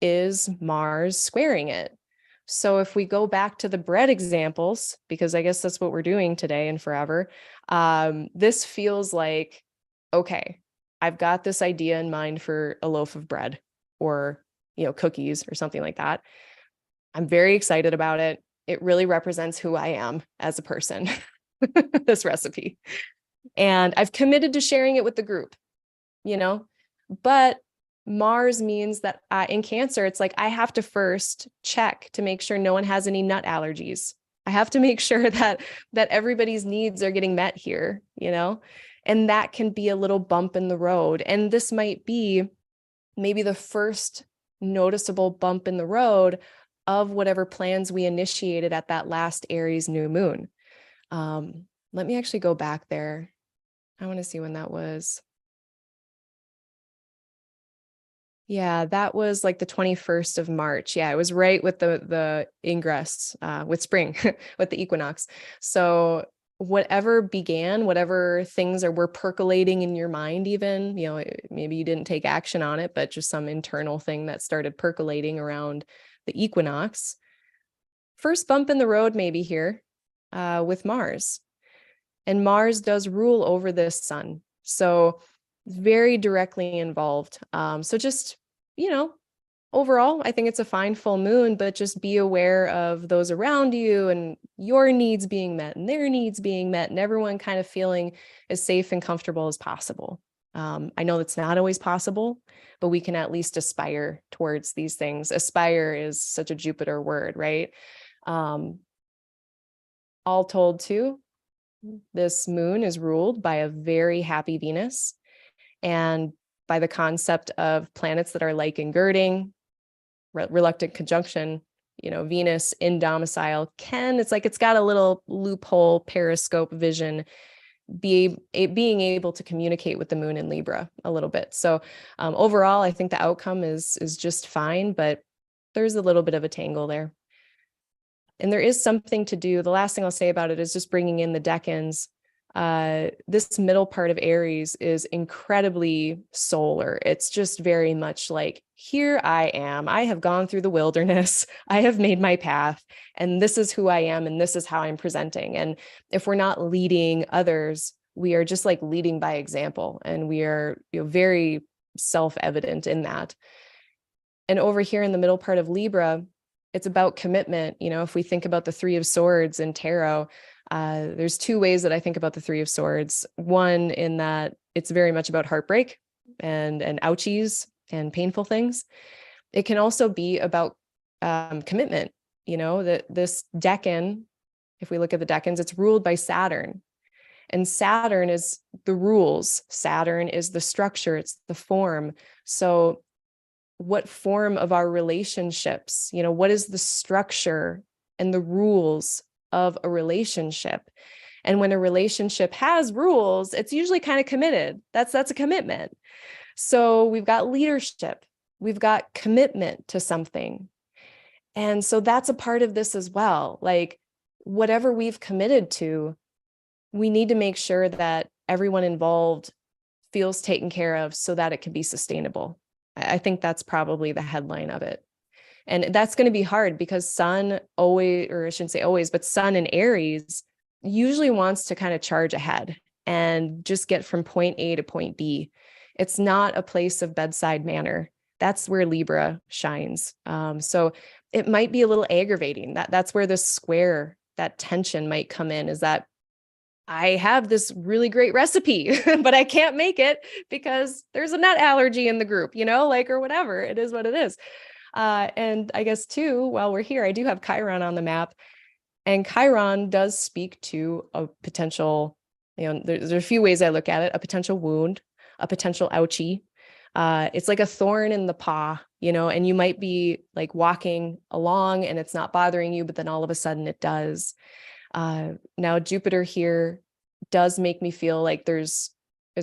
is Mars squaring it. So if we go back to the bread examples, because I guess that's what we're doing today and forever, this feels like, okay, I've got this idea in mind for a loaf of bread or, cookies or something like that. I'm very excited about it. It really represents who I am as a person, this recipe. And I've committed to sharing it with the group, but Mars means that in Cancer, it's like I have to first check to make sure no one has any nut allergies. I have to make sure that everybody's needs are getting met here, and that can be a little bump in the road. And this might be maybe the first noticeable bump in the road of whatever plans we initiated at that last Aries new moon. Let me actually go back there. I want to see when that was. Yeah, that was like the 21st of March. Yeah, it was right with the ingress, with spring, with the equinox. So whatever began, whatever things were percolating in your mind, even, maybe you didn't take action on it, but just some internal thing that started percolating around the equinox. First bump in the road, maybe here, with Mars. And Mars does rule over this sun. So very directly involved. So just, overall, I think it's a fine full moon, but just be aware of those around you and your needs being met and their needs being met and everyone kind of feeling as safe and comfortable as possible. I know that's not always possible, but we can at least aspire towards these things. Aspire is such a Jupiter word, right? All told too, this moon is ruled by a very happy Venus, and by the concept of planets that are like ingirding, reluctant conjunction, Venus in domicile it's got a little loophole periscope vision, being able to communicate with the moon in Libra a little bit. So overall, I think the outcome is just fine, but there's a little bit of a tangle there. And there is something to do. The last thing I'll say about it is just bringing in the decans. This middle part of Aries is incredibly solar. It's just very much like, here I am. I have gone through the wilderness. I have made my path, and this is who I am, and this is how I'm presenting. And if we're not leading others, we are just like leading by example, and we are very self-evident in that. And over here in the middle part of Libra, it's about commitment. If we think about the 3 of Swords in tarot, there's 2 ways that I think about the 3 of Swords. One, in that it's very much about heartbreak and ouchies and painful things. It can also be about commitment. That this decan, if we look at the decans, it's ruled by Saturn. And Saturn is the rules. Saturn is the structure. It's the form. So what form of our relationships, what is the structure and the rules of a relationship? And when a relationship has rules, it's usually kind of committed. That's a commitment. So we've got leadership. we've got commitment to something. And so that's a part of this as well. Like whatever we've committed to, we need to make sure that everyone involved feels taken care of so that it can be sustainable. I think that's probably the headline of it. And that's going to be hard because Sun always, or I shouldn't say always, but Sun in Aries usually wants to kind of charge ahead and just get from point A to point B. It's not a place of bedside manner. That's where Libra shines. So it might be a little aggravating. That's where this square, that tension might come in, is that I have this really great recipe, but I can't make it because there's a nut allergy in the group, like, or whatever. It is what it is. And I guess too, while we're here, I do have Chiron on the map, and Chiron does speak to a potential, there's a few ways I look at it, a potential wound, a potential ouchie. It's like a thorn in the paw, and you might be like walking along and it's not bothering you, but then all of a sudden it does. Now Jupiter here does make me feel like there's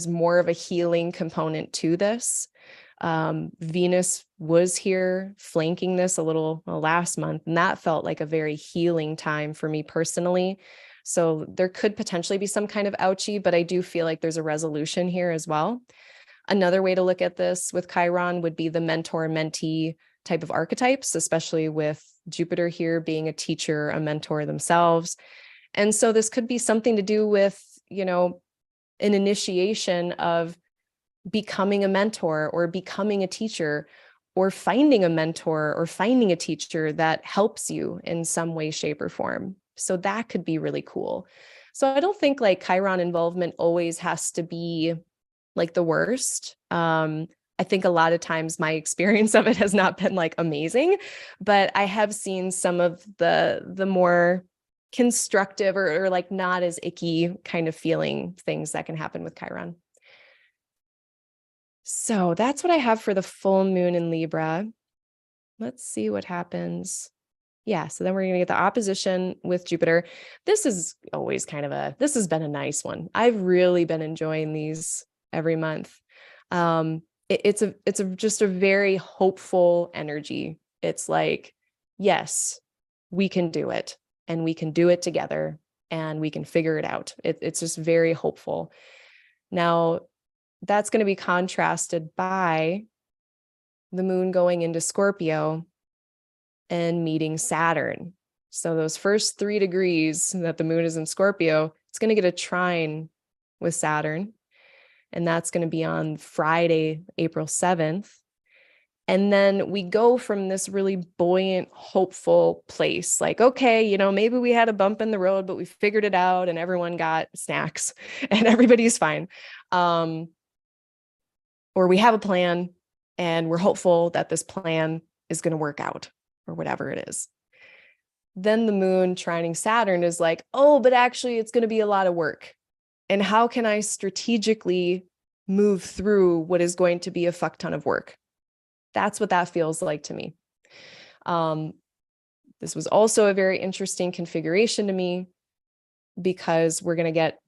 more of a healing component to this. Venus was here flanking this a little last month, and that felt like a very healing time for me personally. So there could potentially be some kind of ouchie, but I do feel like there's a resolution here as well. Another way to look at this with Chiron would be the mentor-mentee type of archetypes, especially with Jupiter here being a teacher, a mentor themselves. And so this could be something to do with, an initiation of becoming a mentor or becoming a teacher, or finding a mentor or finding a teacher that helps you in some way, shape, or form. So that could be really cool. So I don't think like Chiron involvement always has to be like the worst. I think a lot of times my experience of it has not been like amazing, but I have seen some of the more constructive or like not as icky kind of feeling things that can happen with Chiron. So that's what I have for the full moon in Libra. Let's see what happens. Yeah, so then we're going to get the opposition with Jupiter. This is always this has been a nice one. I've really been enjoying these every month. It's just a very hopeful energy. It's like, yes, we can do it, and we can do it together, and we can figure it out. It's just very hopeful. Now, that's going to be contrasted by the moon going into Scorpio and meeting Saturn. So those first 3 degrees that the moon is in Scorpio, it's going to get a trine with Saturn. And that's going to be on Friday, April 7th. And then we go from this really buoyant, hopeful place. Like, okay, maybe we had a bump in the road, but we figured it out and everyone got snacks and everybody's fine. Or we have a plan and we're hopeful that this plan is going to work out, or whatever it is. Then the moon trining Saturn is like, oh, but actually it's going to be a lot of work. And how can I strategically move through what is going to be a fuck ton of work? That's what that feels like to me. This was also a very interesting configuration to me because we're going to get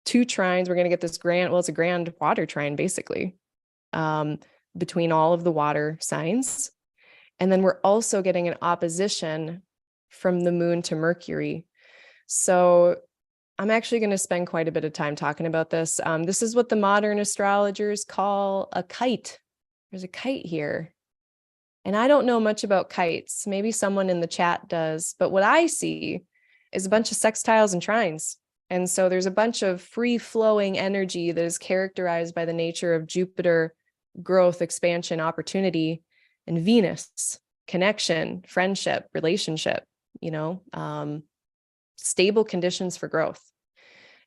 2 trines. We're going to get this it's a grand water trine, basically, between all of the water signs. And then we're also getting an opposition from the moon to Mercury. So I'm actually going to spend quite a bit of time talking about this. This is what the modern astrologers call a kite. There's a kite here. And I don't know much about kites. Maybe someone in the chat does. But what I see is a bunch of sextiles and trines. And so there's a bunch of free-flowing energy that is characterized by the nature of Jupiter, growth, expansion, opportunity, and Venus, connection, friendship, relationship, stable conditions for growth.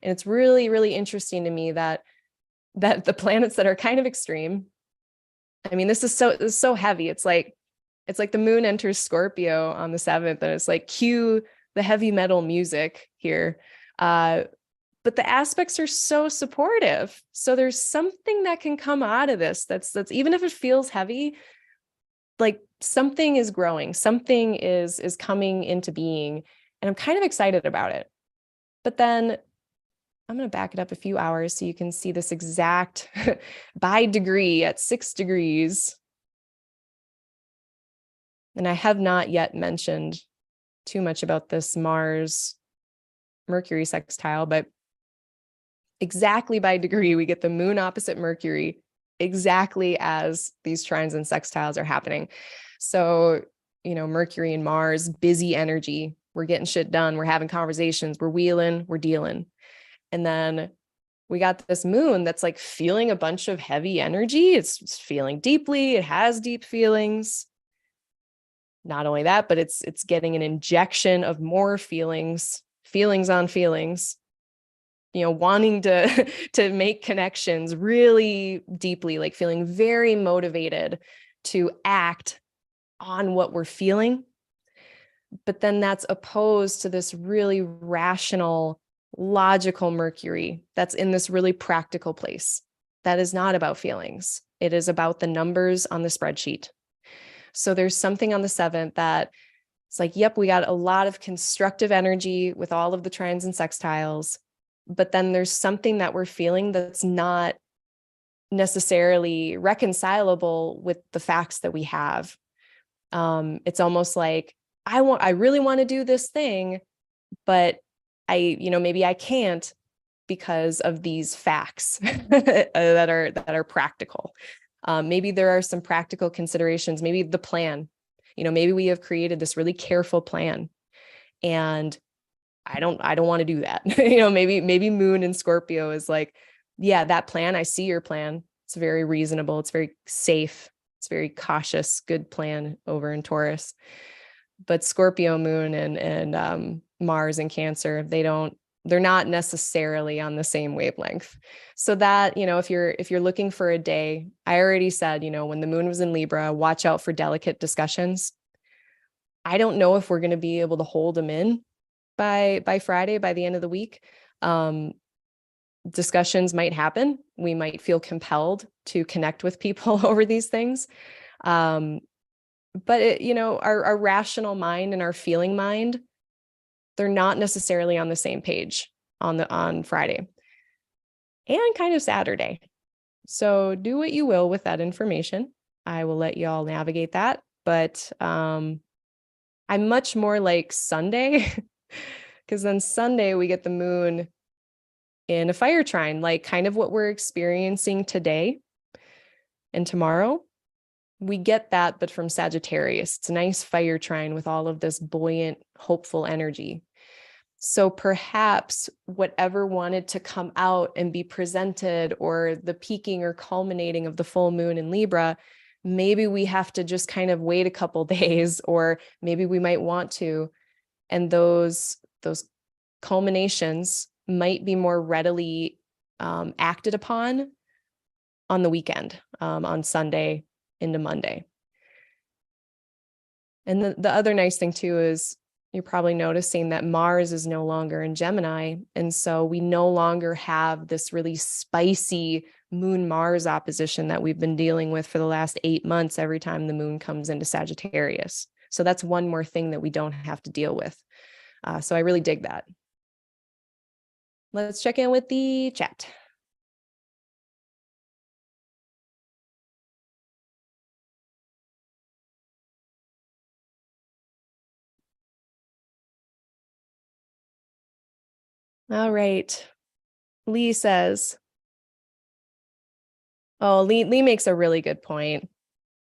And it's really, really interesting to me that the planets that are kind of extreme, I mean, this is so heavy. It's like the moon enters Scorpio on the 7th, and it's like, cue the heavy metal music here. But the aspects are so supportive. So there's something that can come out of this that's even if it feels heavy, like something is growing, something is coming into being, and I'm kind of excited about it. But then I'm going to back it up a few hours so you can see this exact by degree at 6 degrees. And I have not yet mentioned too much about this Mars Mercury sextile, but exactly by degree, we get the moon opposite Mercury exactly as these trines and sextiles are happening. So, Mercury and Mars, busy energy. We're getting shit done. We're having conversations. We're wheeling, we're dealing. And then we got this moon that's like feeling a bunch of heavy energy. It's feeling deeply. It has deep feelings. Not only that, but it's getting an injection of more feelings on feelings, wanting to make connections really deeply, like feeling very motivated to act on what we're feeling. But then that's opposed to this really rational, logical Mercury that's in this really practical place. That is not about feelings. It is about the numbers on the spreadsheet. So there's something on the 7th that it's like, yep, we got a lot of constructive energy with all of the trines and sextiles, but then there's something that we're feeling that's not necessarily reconcilable with the facts that we have. It's almost like, I really want to do this thing, but maybe I can't because of these facts that are practical. Maybe there are some practical considerations, maybe the plan, maybe we have created this really careful plan and I don't want to do that. Maybe Moon in Scorpio is like, yeah, that plan, I see your plan. It's very reasonable. It's very safe. It's very cautious, good plan over in Taurus. But Scorpio Moon and Mars in Cancer, they're not necessarily on the same wavelength. So that, if you're looking for a day, I already said, when the moon was in Libra, watch out for delicate discussions. I don't know if we're going to be able to hold them in by Friday, by the end of the week. Discussions might happen. We might feel compelled to connect with people over these things. But our rational mind and our feeling mind, they're not necessarily on the same page on Friday and kind of Saturday. So do what you will with that information. I will let you all navigate that. But I'm much more like Sunday, because then Sunday we get the moon in a fire trine, like kind of what we're experiencing today and tomorrow. We get that, but from Sagittarius. It's a nice fire trine with all of this buoyant, hopeful energy. So perhaps whatever wanted to come out and be presented, or the peaking or culminating of the full moon in Libra, maybe we have to just kind of wait a couple days, or maybe we might want to. And those culminations might be more readily acted upon on the weekend, on Sunday into Monday. And the other nice thing too is you're probably noticing that Mars is no longer in Gemini. And so we no longer have this really spicy Moon-Mars opposition that we've been dealing with for the last 8 months every time the moon comes into Sagittarius. So that's one more thing that we don't have to deal with. So I really dig that. Let's check in with the chat. All right. Lee says, Lee makes a really good point,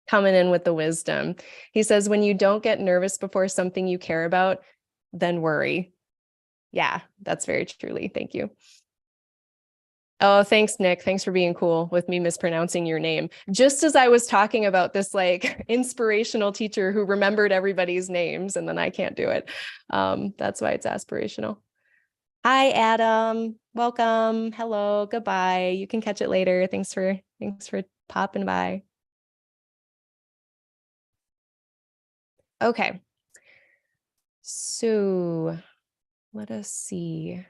coming in with the wisdom. He says, when you don't get nervous before something you care about, then worry. Yeah, that's very true, Lee. Thank you. Oh, thanks, Nick. Thanks for being cool with me mispronouncing your name. Just as I was talking about this like inspirational teacher who remembered everybody's names, and then I can't do it. That's why it's aspirational. Hi, Adam. Welcome. Hello. Goodbye. You can catch it later. Thanks for popping by. Okay. So let us see.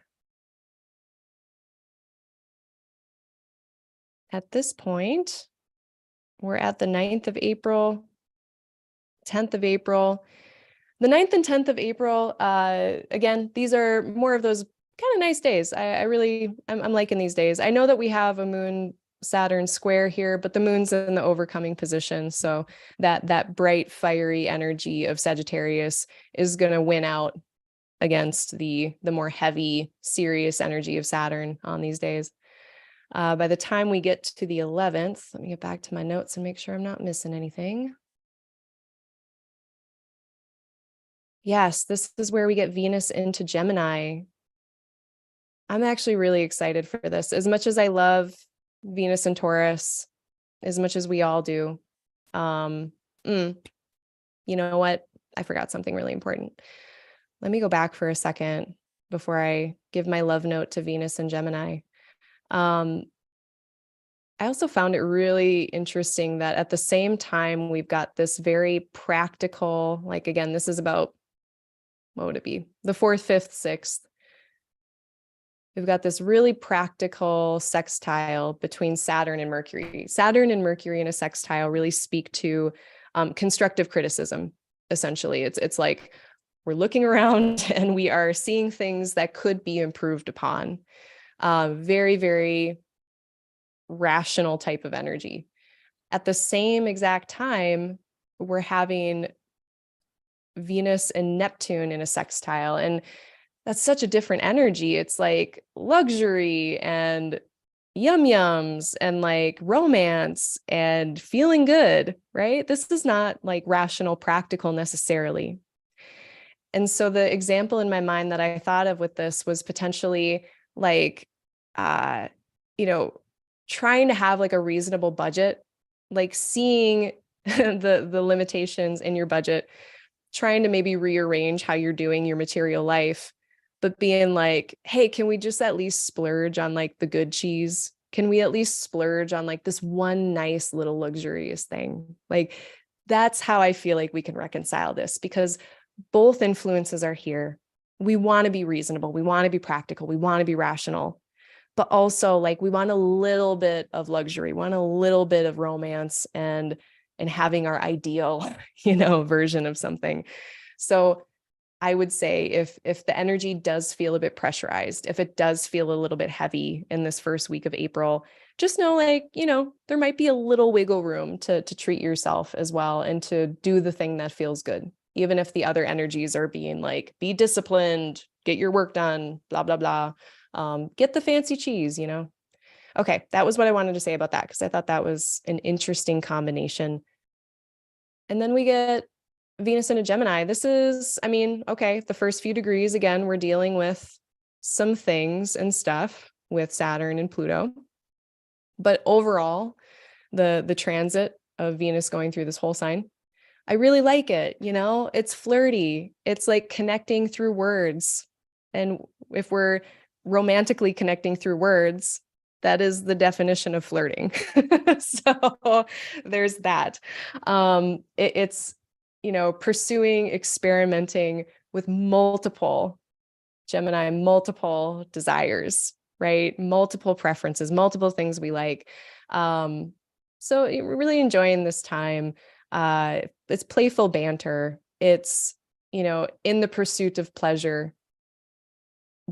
At this point, we're at the 9th of April, 10th of April. The 9th and 10th of April, again, these are more of those kind of nice days. I'm liking these days. I know that we have a moon Saturn square here, but the moon's in the overcoming position. So that bright, fiery energy of Sagittarius is going to win out against the more heavy, serious energy of Saturn on these days. By the time we get to the 11th, let me get back to my notes and make sure I'm not missing anything. Yes, this is where we get Venus into Gemini. I'm actually really excited for this. As much as I love Venus and Taurus, as much as we all do, you know what? I forgot something really important. Let me go back for a second before I give my love note to Venus and Gemini. I also found it really interesting that at the same time, we've got this very practical, like, again, this is about, what would it be? The 4th, 5th, 6th. We've got this really practical sextile between Saturn and Mercury. Saturn and Mercury in a sextile really speak to constructive criticism, essentially. It's like we're looking around and we are seeing things that could be improved upon. Very, very rational type of energy. At the same exact time, we're having Venus and Neptune in a sextile, and that's such a different energy. It's like luxury and yums and like romance and feeling good, right? This is not like rational, practical necessarily. And so the example in my mind that I thought of with this was potentially like, trying to have like a reasonable budget, like seeing the limitations in your budget, trying to maybe rearrange how you're doing your material life, but being like, hey, can we just at least splurge on like the good cheese? Can we at least splurge on like this one nice little luxurious thing? Like, that's how I feel like we can reconcile this, because both influences are here. We want to be reasonable. We want to be practical. We want to be rational. But also, like, we want a little bit of luxury, want a little bit of romance and having our ideal, version of something. So I would say if the energy does feel a bit pressurized, if it does feel a little bit heavy in this first week of April, just know, like, there might be a little wiggle room to treat yourself as well and to do the thing that feels good, even if the other energies are being like, be disciplined, get your work done, blah, blah, blah. Get the fancy cheese, Okay, that was what I wanted to say about that, because I thought that was an interesting combination. And then we get Venus in a Gemini. This is, okay, the first few degrees, again, we're dealing with some things and stuff with Saturn and Pluto. But overall, the transit of Venus going through this whole sign, I really like it. It's flirty. It's like connecting through words. And if we're romantically connecting through words, that is the definition of flirting. So there's that. It's, pursuing, experimenting with multiple Gemini, multiple desires, right? Multiple preferences, multiple things we like. So we're really enjoying this time. It's playful banter. It's, in the pursuit of pleasure,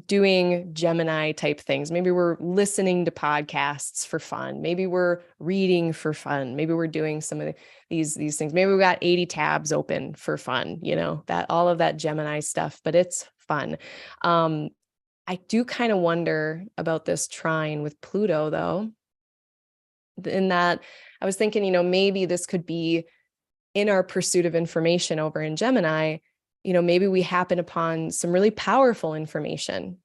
doing Gemini type things. Maybe we're listening to podcasts for fun. Maybe we're reading for fun. Maybe we're doing some of these things. Maybe we got 80 tabs open for fun, that all of that Gemini stuff, but it's fun. I do kind of wonder about this trine with Pluto, though, in that I was thinking, maybe this could be in our pursuit of information over in Gemini. Maybe we happen upon some really powerful information.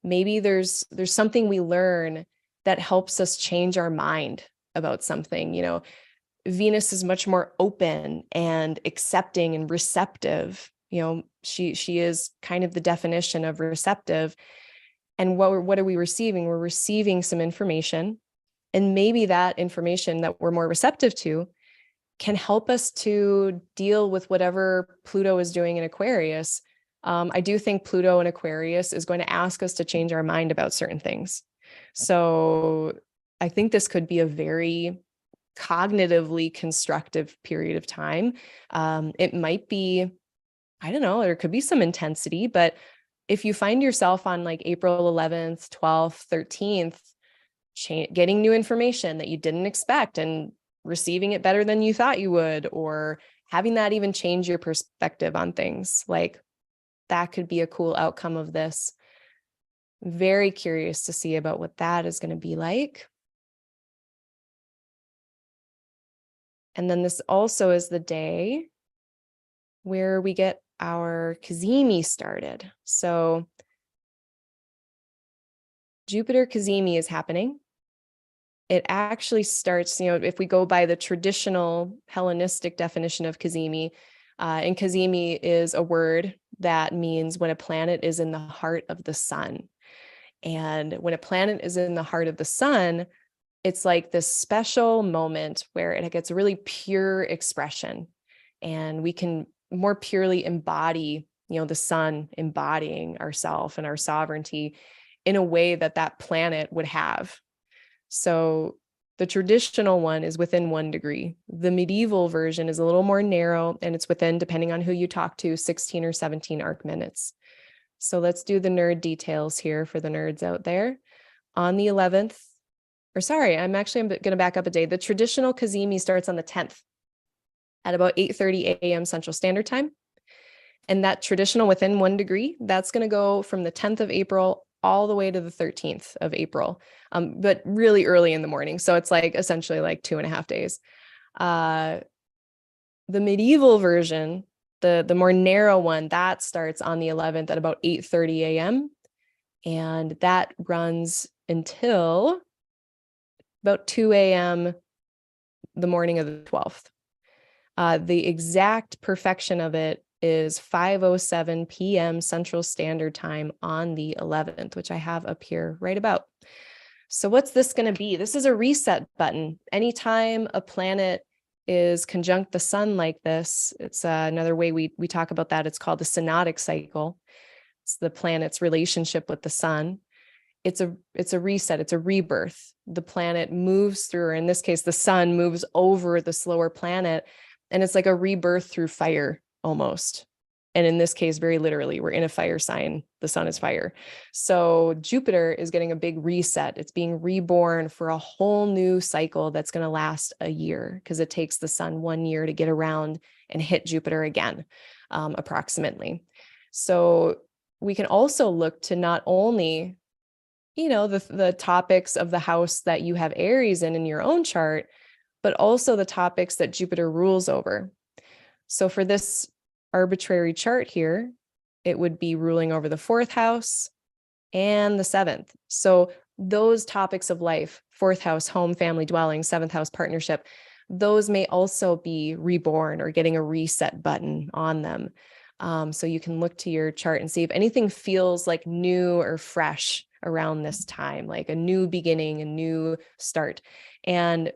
Maybe there's something we learn that helps us change our mind about something. Venus is much more open and accepting and receptive. She is kind of the definition of receptive. And what are we receiving? We're receiving some information, and maybe that information that we're more receptive to can help us to deal with whatever Pluto is doing in Aquarius. I do think Pluto in Aquarius is going to ask us to change our mind about certain things. So I think this could be a very cognitively constructive period of time. It might be, I don't know, there could be some intensity, but if you find yourself on like April 11th, 12th, 13th, getting new information that you didn't expect and receiving it better than you thought you would, or having that even change your perspective on things. Like, that could be a cool outcome of this. Very curious to see about what that is going to be like. And then this also is the day where we get our Cazimi started. So Jupiter Cazimi is happening. It actually starts, if we go by the traditional Hellenistic definition of Cazimi, and Cazimi is a word that means when a planet is in the heart of the sun. And when a planet is in the heart of the sun, it's like this special moment where it gets really pure expression, and we can more purely embody, the sun embodying ourself and our sovereignty in a way that that planet would have. So the traditional one is within 1 degree. The medieval version is a little more narrow, and it's within, depending on who you talk to, 16 or 17 arc minutes. So let's do the nerd details here for the nerds out there. On the 11th, I'm going to back up a day. The traditional Cazimi starts on the 10th at about 8:30 a.m. Central Standard Time. And that traditional within 1 degree, that's going to go from the 10th of April all the way to the 13th of April, but really early in the morning. So it's like essentially like 2.5 days. The medieval version, the more narrow one, that starts on the 11th at about 8:30 a.m. And that runs until about 2 a.m. the morning of the 12th. The exact perfection of it is 5:07 p.m. Central Standard Time on the 11th, which I have up here right about. So what's this going to be? This is a reset button. Anytime a planet is conjunct the sun like this, it's another way we talk about that. It's called the synodic cycle. It's the planet's relationship with the sun. It's a reset. It's a rebirth. The planet moves through, or in this case, the sun moves over the slower planet, and it's like a rebirth through fire almost. And in this case, very literally, we're in a fire sign. The sun is fire. So Jupiter is getting a big reset. It's being reborn for a whole new cycle that's going to last a year, because it takes the sun 1 year to get around and hit Jupiter again, approximately. So we can also look to not only, the topics of the house that you have Aries in your own chart, but also the topics that Jupiter rules over. So for this arbitrary chart here, it would be ruling over the 4th house and the 7th. So those topics of life, 4th house, home, family, dwelling, 7th house, partnership, those may also be reborn or getting a reset button on them. So you can look to your chart and see if anything feels like new or fresh around this time, like a new beginning, a new start. And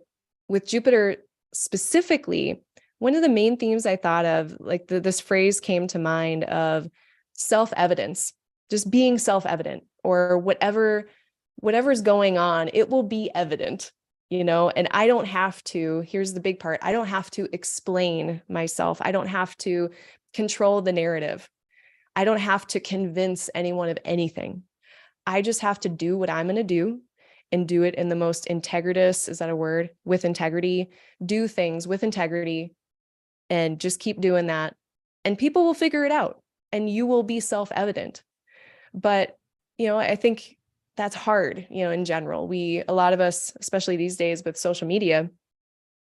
with Jupiter specifically, one of the main themes I thought of, like this phrase came to mind of self-evidence, just being self-evident, or whatever's going on, it will be evident, and I don't have to, here's the big part, I don't have to explain myself. I don't have to control the narrative. I don't have to convince anyone of anything. I just have to do what I'm going to do, and do it in the most integritous, is that a word? With integrity, do things with integrity, and just keep doing that. And people will figure it out, and you will be self-evident. But, I think that's hard, in general. A lot of us, especially these days with social media,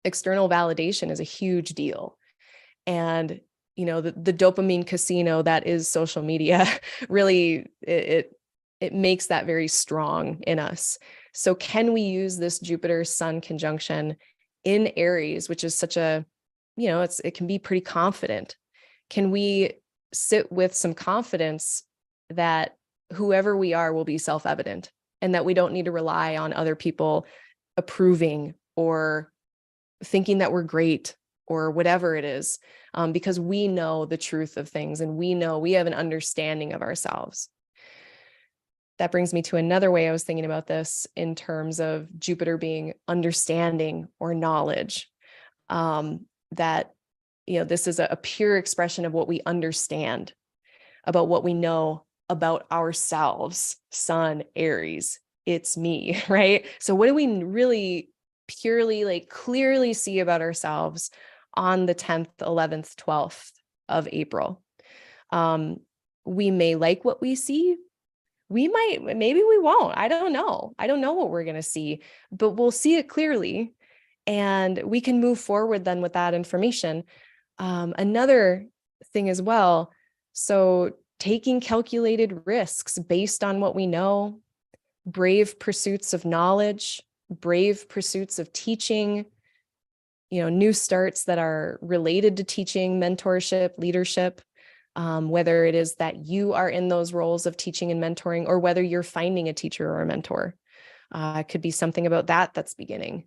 external validation is a huge deal. And, the dopamine casino that is social media really, it makes that very strong in us. So can we use this Jupiter Sun conjunction in Aries, which is such a, it can be pretty confident. Can we sit with some confidence that whoever we are will be self-evident, and that we don't need to rely on other people approving or thinking that we're great or whatever it is, because we know the truth of things, and we have an understanding of ourselves. That brings me to another way I was thinking about this in terms of Jupiter being understanding or knowledge. That, this is a pure expression of what we understand about what we know about ourselves. Sun, Aries, it's me, right? So what do we really purely, like, clearly see about ourselves on the 10th, 11th, 12th of April? We may like what we see. We might, maybe we won't. I don't know. I don't know what we're going to see, but we'll see it clearly and we can move forward then with that information. Another thing as well. So taking calculated risks based on what we know, brave pursuits of knowledge, brave pursuits of teaching, new starts that are related to teaching, mentorship, leadership, whether it is that you are in those roles of teaching and mentoring, or whether you're finding a teacher or a mentor. It could be something about that that's beginning.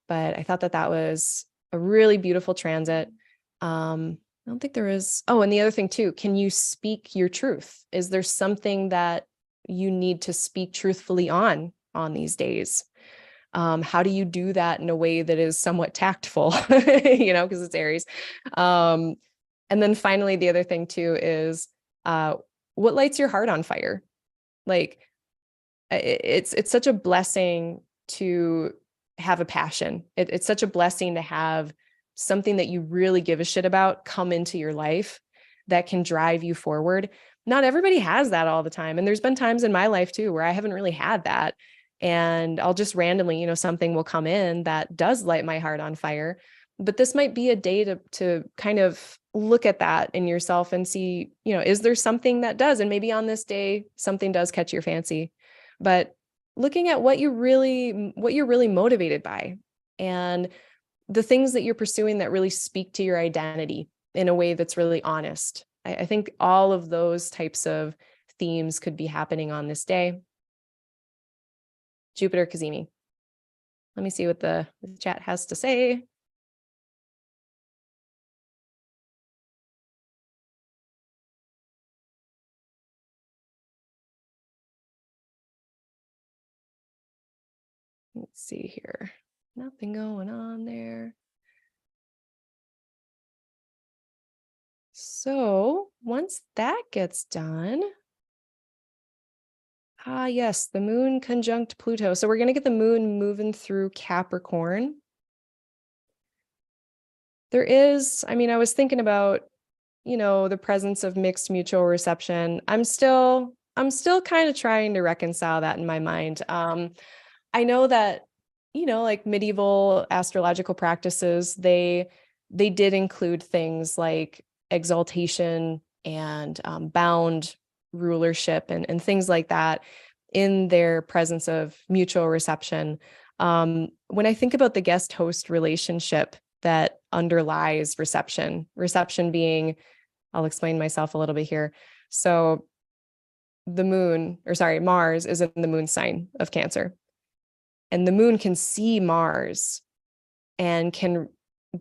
But I thought that was a really beautiful transit. I don't think there is. Oh, and the other thing too, can you speak your truth? Is there something that you need to speak truthfully on these days? How do you do that in a way that is somewhat tactful, because it's Aries. And then finally, the other thing too is what lights your heart on fire? Like, it's such a blessing to have a passion. It's such a blessing to have something that you really give a shit about come into your life that can drive you forward. Not everybody has that all the time. And there's been times in my life too, where I haven't really had that. And I'll just randomly, something will come in that does light my heart on fire. But this might be a day to kind of look at that in yourself and see, is there something that does? And maybe on this day, something does catch your fancy. But looking at what you're really motivated by, and the things that you're pursuing that really speak to your identity in a way that's really honest. I think all of those types of themes could be happening on this day. Jupiter Cazimi. Let me see what the chat has to say. Let's see here. Nothing going on there. So once that gets done, yes, the moon conjunct Pluto. So we're going to get the moon moving through Capricorn. There is, I was thinking about, the presence of mixed mutual reception. I'm still kind of trying to reconcile that in my mind. I know that, like medieval astrological practices, they did include things like exaltation and bound rulership and things like that in their presence of mutual reception. When I think about the guest host relationship that underlies reception being, I'll explain myself a little bit here. So Mars is in the moon sign of Cancer. And the moon can see Mars and can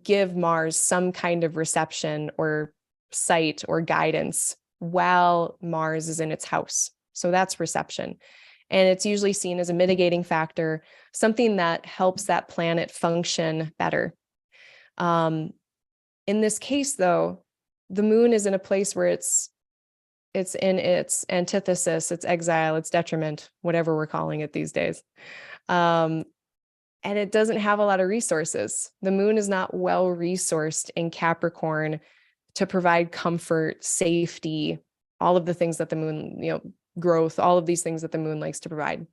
give Mars some kind of reception or sight or guidance while Mars is in its house. So that's reception. And it's usually seen as a mitigating factor, something that helps that planet function better. In this case, though, the moon is in a place where it's in its antithesis, its exile, its detriment, whatever we're calling it these days. And it doesn't have a lot of resources. The moon is not well resourced in Capricorn to provide comfort, safety, all of the things that the moon, growth, all of these things that the moon likes to provide.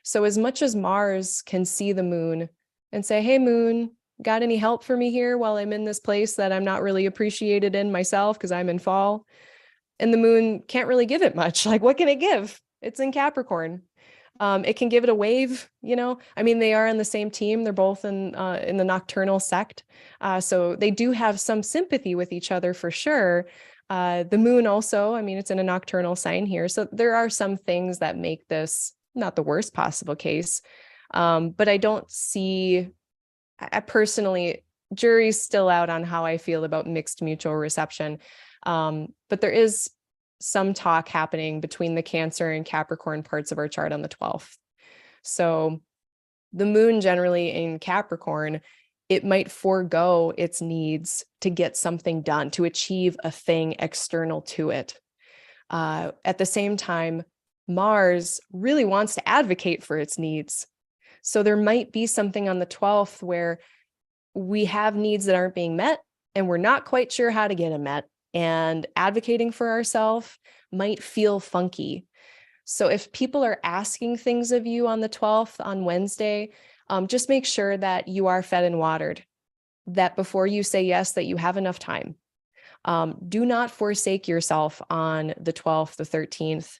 So as much as Mars can see the moon and say, hey, moon, got any help for me here while I'm in this place that I'm not really appreciated in myself because I'm in fall? And the moon can't really give it much. Like, what can it give? It's in Capricorn. It can give it a wave, they are on the same team. They're both in the nocturnal sect. So they do have some sympathy with each other for sure. The moon also, it's in a nocturnal sign here. So there are some things that make this not the worst possible case. But I don't see, I personally, jury's still out on how I feel about mixed mutual reception. But there is some talk happening between the Cancer and Capricorn parts of our chart on the 12th. So the moon generally in Capricorn, it might forego its needs to get something done, to achieve a thing external to it. At the same time, Mars really wants to advocate for its needs. So there might be something on the 12th where we have needs that aren't being met and we're not quite sure how to get them met. And advocating for ourselves might feel funky. So if people are asking things of you on the 12th, on Wednesday, just make sure that you are fed and watered, that before you say yes, that you have enough time. Do not forsake yourself on the 12th, the 13th,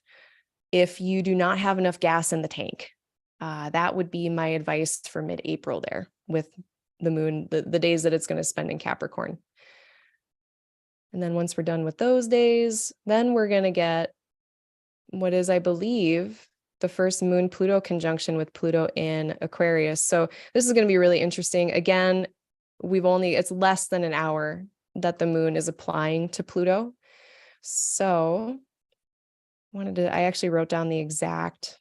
if you do not have enough gas in the tank. That would be my advice for mid-April there with the moon, the days that it's going to spend in Capricorn. And then once we're done with those days, then we're going to get what is, I believe, the first moon Pluto conjunction with Pluto in Aquarius. So this is going to be really interesting. Again, it's less than an hour that the moon is applying to Pluto. So I actually wrote down the exact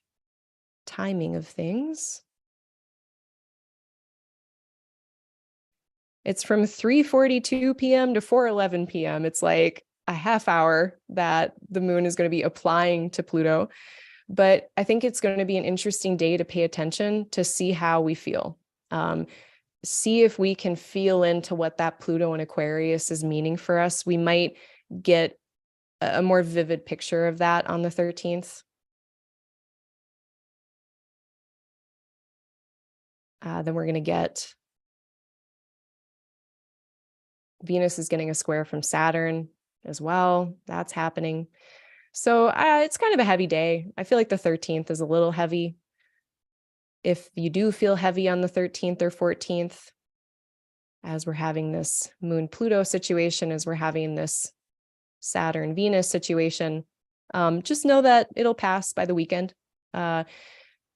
timing of things. It's from 3:42 p.m. to 4:11 p.m. It's like a half hour that the moon is going to be applying to Pluto. But I think it's going to be an interesting day to pay attention to see how we feel. See if we can feel into what that Pluto in Aquarius is meaning for us. We might get a more vivid picture of that on the 13th. Then we're going to get Venus is getting a square from Saturn as well. That's happening. So it's kind of a heavy day. I feel like the 13th is a little heavy. If you do feel heavy on the 13th or 14th, as we're having this Moon-Pluto situation, as we're having this Saturn-Venus situation, just know that it'll pass by the weekend.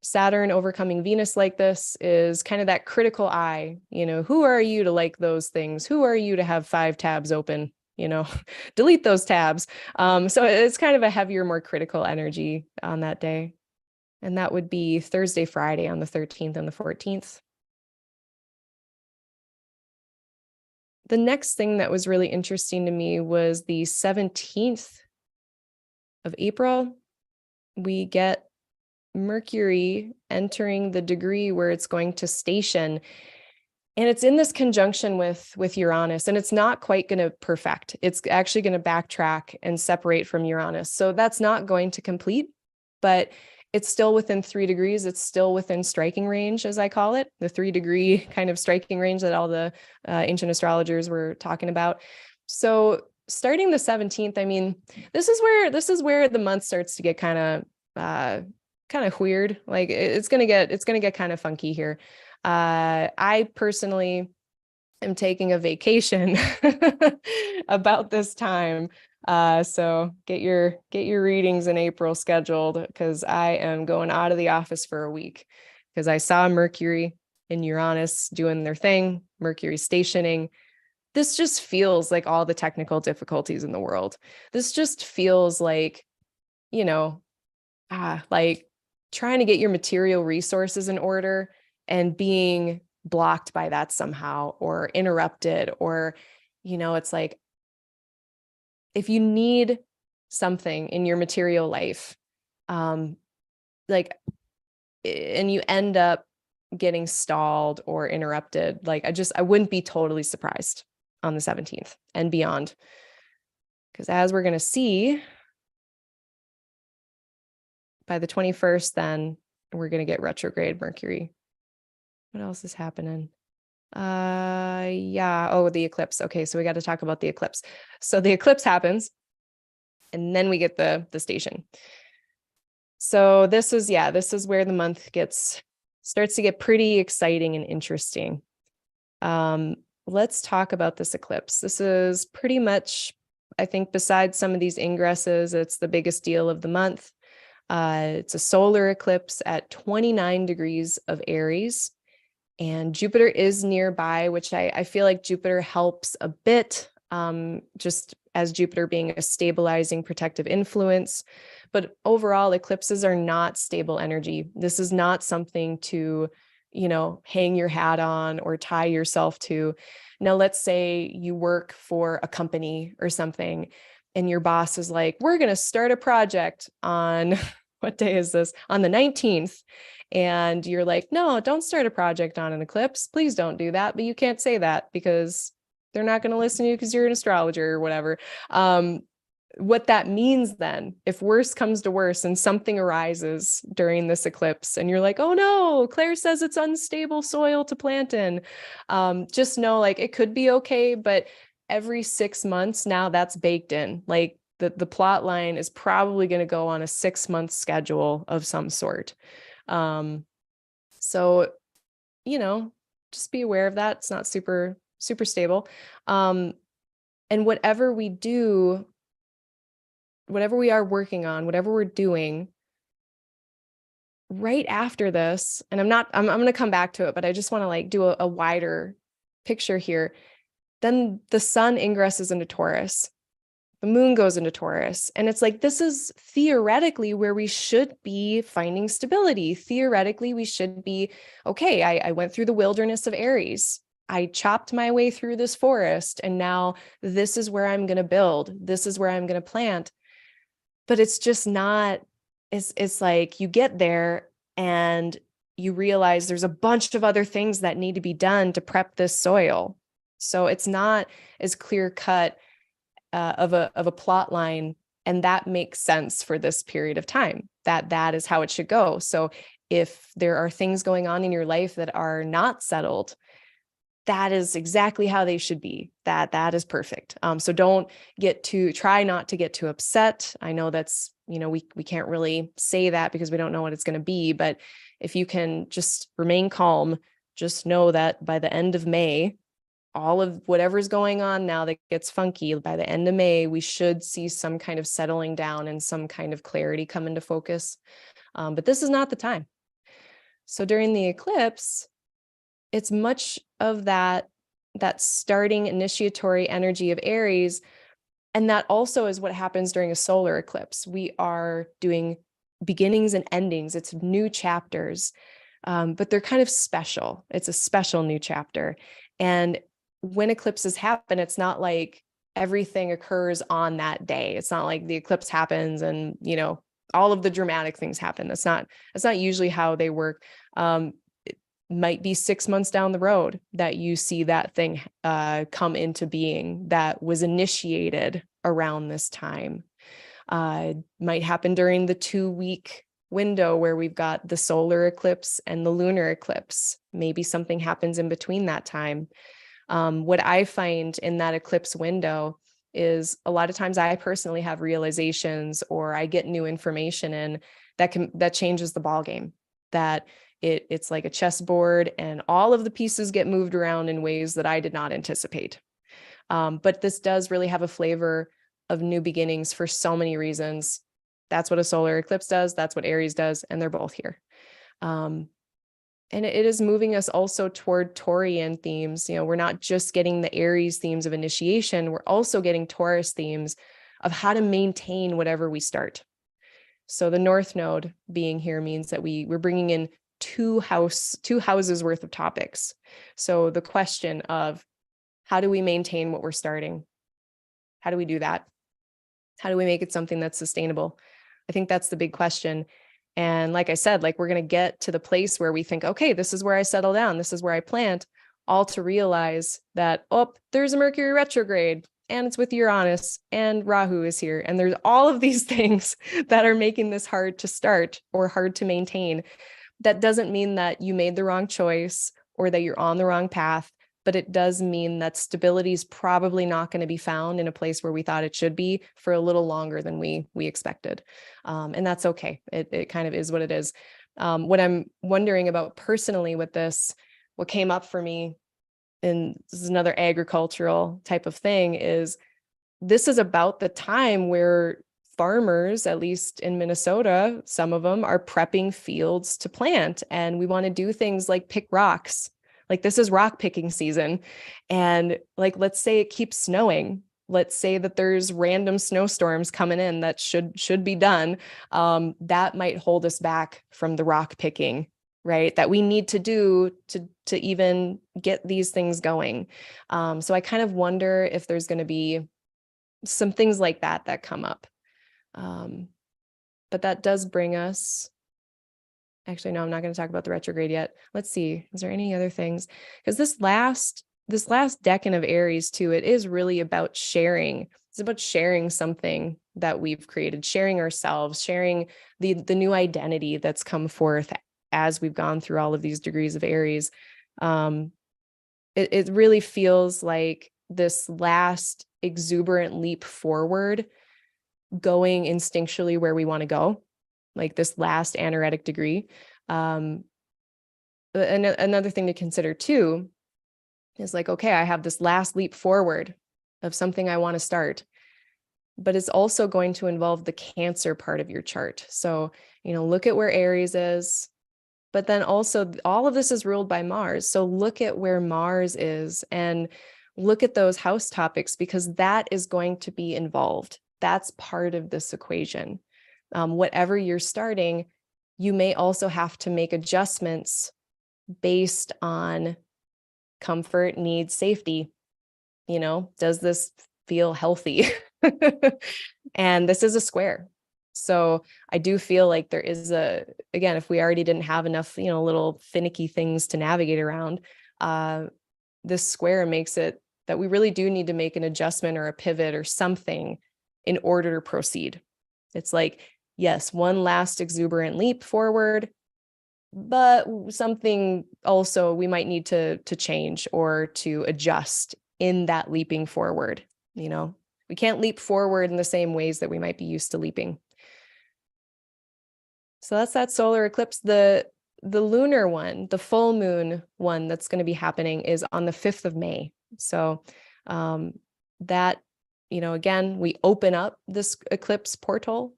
Saturn overcoming Venus like this is kind of that critical eye. Who are you to like those things? Who are you to have 5 tabs open? Delete those tabs. So it's kind of a heavier, more critical energy on that day. And that would be Thursday, Friday on the 13th and the 14th. The next thing that was really interesting to me was the 17th of April. We get Mercury entering the degree where it's going to station. And it's in this conjunction with Uranus, and it's not quite going to perfect. It's actually going to backtrack and separate from Uranus. So that's not going to complete, but it's still within 3 degrees. It's still within striking range, as I call it, the 3-degree kind of striking range that all the ancient astrologers were talking about. So starting the 17th, I mean, this is where the month starts to get kind of weird. Like it's gonna get kind of funky here. I personally am taking a vacation about this time. So get your readings in April scheduled, because I am going out of the office for a week, because I saw Mercury and Uranus doing their thing, Mercury stationing. This just feels like all the technical difficulties in the world. This just feels like, like trying to get your material resources in order and being blocked by that somehow, or interrupted, or, it's like, if you need something in your material life, and you end up getting stalled or interrupted, like I wouldn't be totally surprised on the 17th and beyond. Because as we're going to see, by the 21st, then we're going to get retrograde Mercury. What else is happening? The eclipse. Okay, so we got to talk about the eclipse. So the eclipse happens, and then we get the station. So this is where the month starts to get pretty exciting and interesting. Let's talk about this eclipse. This is pretty much, I think, besides some of these ingresses, it's the biggest deal of the month. It's a solar eclipse at 29 degrees of Aries. And Jupiter is nearby, which I feel like Jupiter helps a bit, just as Jupiter being a stabilizing, protective influence. But overall, eclipses are not stable energy. This is not something to, hang your hat on or tie yourself to. Now, let's say you work for a company or something, and your boss is like, we're going to start a project on what day is this? On the 19th. And you're like, no, don't start a project on an eclipse. Please don't do that. But you can't say that because they're not going to listen to you because you're an astrologer or whatever. What that means then, if worse comes to worse and something arises during this eclipse and you're like, oh no, Claire says it's unstable soil to plant in, just know like it could be okay, but every 6 months now that's baked in. Like the plot line is probably going to go on a 6-month schedule of some sort. So, just be aware of that. It's not super stable. And whatever we do, whatever we are working on, whatever we're doing right after this, and I'm going to come back to it, but I just want to like do a wider picture here. Then the sun ingresses into Taurus, the moon goes into Taurus. And it's like, this is theoretically where we should be finding stability. Theoretically, we should be, okay, I went through the wilderness of Aries. I chopped my way through this forest. And now this is where I'm going to build. This is where I'm going to plant. But it's just not, it's like you get there and you realize there's a bunch of other things that need to be done to prep this soil. So it's not as clear cut of a plot line, and that makes sense for this period of time. That is how it should go. So if there are things going on in your life that are not settled, that is exactly how they should be. That is perfect. So try not to get too upset. I know that's, we can't really say that because we don't know what it's going to be, but if you can just remain calm, just know that by the end of May, all of whatever's going on now that gets funky, by the end of May, we should see some kind of settling down and some kind of clarity come into focus. But this is not the time. So during the eclipse, it's much of that starting initiatory energy of Aries. And that also is what happens during a solar eclipse. We are doing beginnings and endings. It's new chapters, but they're kind of special. It's a special new chapter. And when eclipses happen, it's not like everything occurs on that day. It's not like the eclipse happens and, all of the dramatic things happen. That's not usually how they work. It might be 6 months down the road that you see that thing come into being that was initiated around this time. Might happen during the 2-week window where we've got the solar eclipse and the lunar eclipse. Maybe something happens in between that time. What I find in that eclipse window is a lot of times I personally have realizations or I get new information in that changes the ball game. That it's like a chessboard and all of the pieces get moved around in ways that I did not anticipate. But this does really have a flavor of new beginnings for so many reasons. That's what a solar eclipse does. That's what Aries does. And they're both here. And it is moving us also toward Taurian themes. We're not just getting the Aries themes of initiation. We're also getting Taurus themes of how to maintain whatever we start. So the North Node being here means that we're bringing in two houses worth of topics. So the question of how do we maintain what we're starting? How do we do that? How do we make it something that's sustainable? I think that's the big question. And like I said, like we're going to get to the place where we think, okay, this is where I settle down. This is where I plant, all to realize that, there's a Mercury retrograde and it's with Uranus and Rahu is here. And there's all of these things that are making this hard to start or hard to maintain. That doesn't mean that you made the wrong choice or that you're on the wrong path, but it does mean that stability is probably not going to be found in a place where we thought it should be for a little longer than we expected. And that's okay. It kind of is what it is. What I'm wondering about personally with this, what came up for me, and this is another agricultural type of thing, is this is about the time where farmers, at least in Minnesota, some of them are prepping fields to plant. And we want to do things like pick rocks. Like this is rock picking season. And like, let's say it keeps snowing. Let's say that there's random snowstorms coming in that should be done. That might hold us back from the rock picking, right? That we need to do to even get these things going. So I kind of wonder if there's going to be some things like that come up. But that does bring us, actually, no, I'm not going to talk about the retrograde yet. Let's see. Is there any other things? Because this last decan of Aries too, it is really about sharing. It's about sharing something that we've created, sharing ourselves, sharing the new identity that's come forth as we've gone through all of these degrees of Aries. It really feels like this last exuberant leap forward, going instinctually where we want to go, like this last anaretic degree. And another thing to consider too is like, okay, I have this last leap forward of something I want to start, but it's also going to involve the Cancer part of your chart. So, look at where Aries is, but then also all of this is ruled by Mars. So look at where Mars is and look at those house topics, because that is going to be involved. That's part of this equation. Whatever you're starting, you may also have to make adjustments based on comfort, needs, safety. Does this feel healthy? And this is a square. So I do feel like there is again, if we already didn't have enough, little finicky things to navigate around, this square makes it that we really do need to make an adjustment or a pivot or something in order to proceed. It's like, yes, one last exuberant leap forward, but something also we might need to change or to adjust in that leaping forward. We can't leap forward in the same ways that we might be used to leaping. So that's that solar eclipse. The lunar one, the full moon one that's going to be happening is on the 5th of May. So that, again, we open up this eclipse portal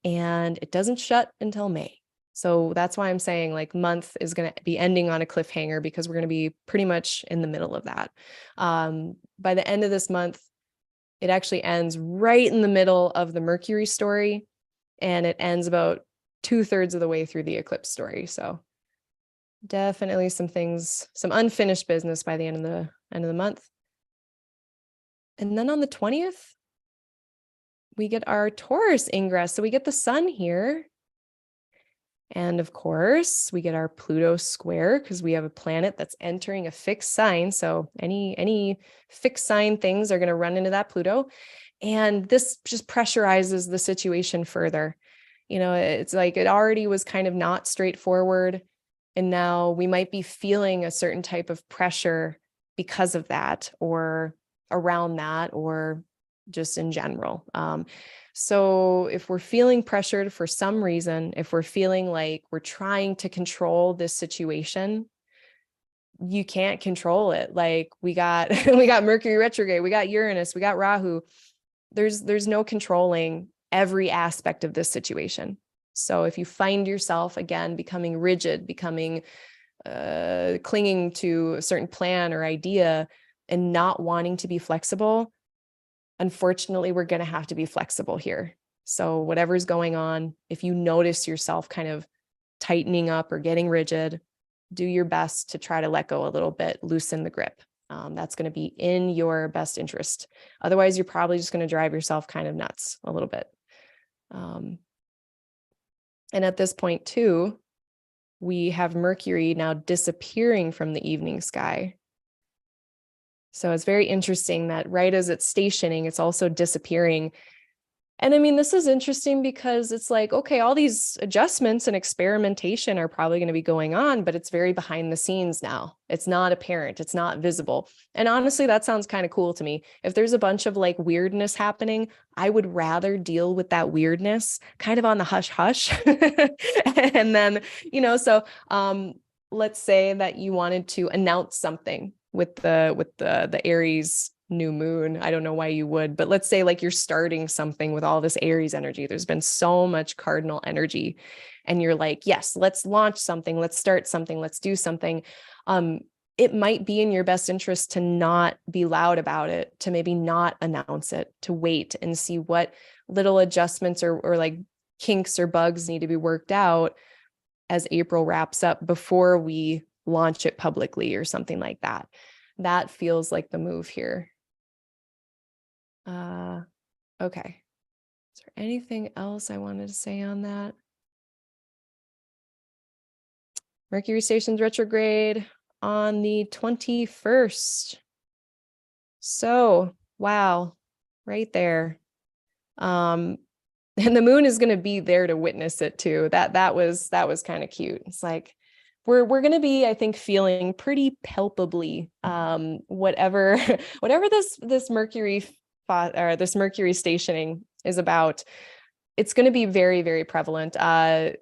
and it doesn't shut until May. So that's why I'm saying like month is going to be ending on a cliffhanger, because we're going to be pretty much in the middle of that. By the end of this month, it actually ends right in the middle of the Mercury story, and it ends about 2/3 of the way through the eclipse story. So definitely some unfinished business by the end of the month. And then on the 20th, we get our Taurus ingress. So we get the sun here. And of course, we get our Pluto square because we have a planet that's entering a fixed sign. So any fixed sign things are going to run into that Pluto. And this just pressurizes the situation further. It's like it already was kind of not straightforward. And now we might be feeling a certain type of pressure because of that, or around that, or just in general. So if we're feeling pressured for some reason, if we're feeling like we're trying to control this situation, you can't control it. Like we got Mercury retrograde, we got Uranus, we got Rahu. There's no controlling every aspect of this situation. So if you find yourself again becoming rigid, becoming clinging to a certain plan or idea and not wanting to be flexible, unfortunately, we're going to have to be flexible here. So whatever's going on, if you notice yourself kind of tightening up or getting rigid, do your best to try to let go a little bit, loosen the grip. That's going to be in your best interest. Otherwise, you're probably just going to drive yourself kind of nuts a little bit. And at this point too, we have Mercury now disappearing from the evening sky. So it's very interesting that right as it's stationing, it's also disappearing. And I mean, this is interesting because it's like, okay, all these adjustments and experimentation are probably going to be going on, but it's very behind the scenes now. It's not apparent. It's not visible. And honestly, that sounds kind of cool to me. If there's a bunch of like weirdness happening, I would rather deal with that weirdness kind of on the hush hush. And then, so let's say that you wanted to announce something with the Aries new moon. I don't know why you would, but let's say like you're starting something with all this Aries energy. There's been so much cardinal energy and you're like, yes, let's launch something. Let's start something. Let's do something. It might be in your best interest to not be loud about it, to maybe not announce it, to wait and see what little adjustments or like kinks or bugs need to be worked out as April wraps up before we launch it publicly or something like that. That feels like the move here. Okay. Is there anything else I wanted to say on that? Mercury stations retrograde on the 21st. So, wow, right there. And the moon is going to be there to witness it too. That was kind of cute. It's like we're going to be, I think, feeling pretty palpably whatever this Mercury or this Mercury stationing is about. It's going to be very, very prevalent. I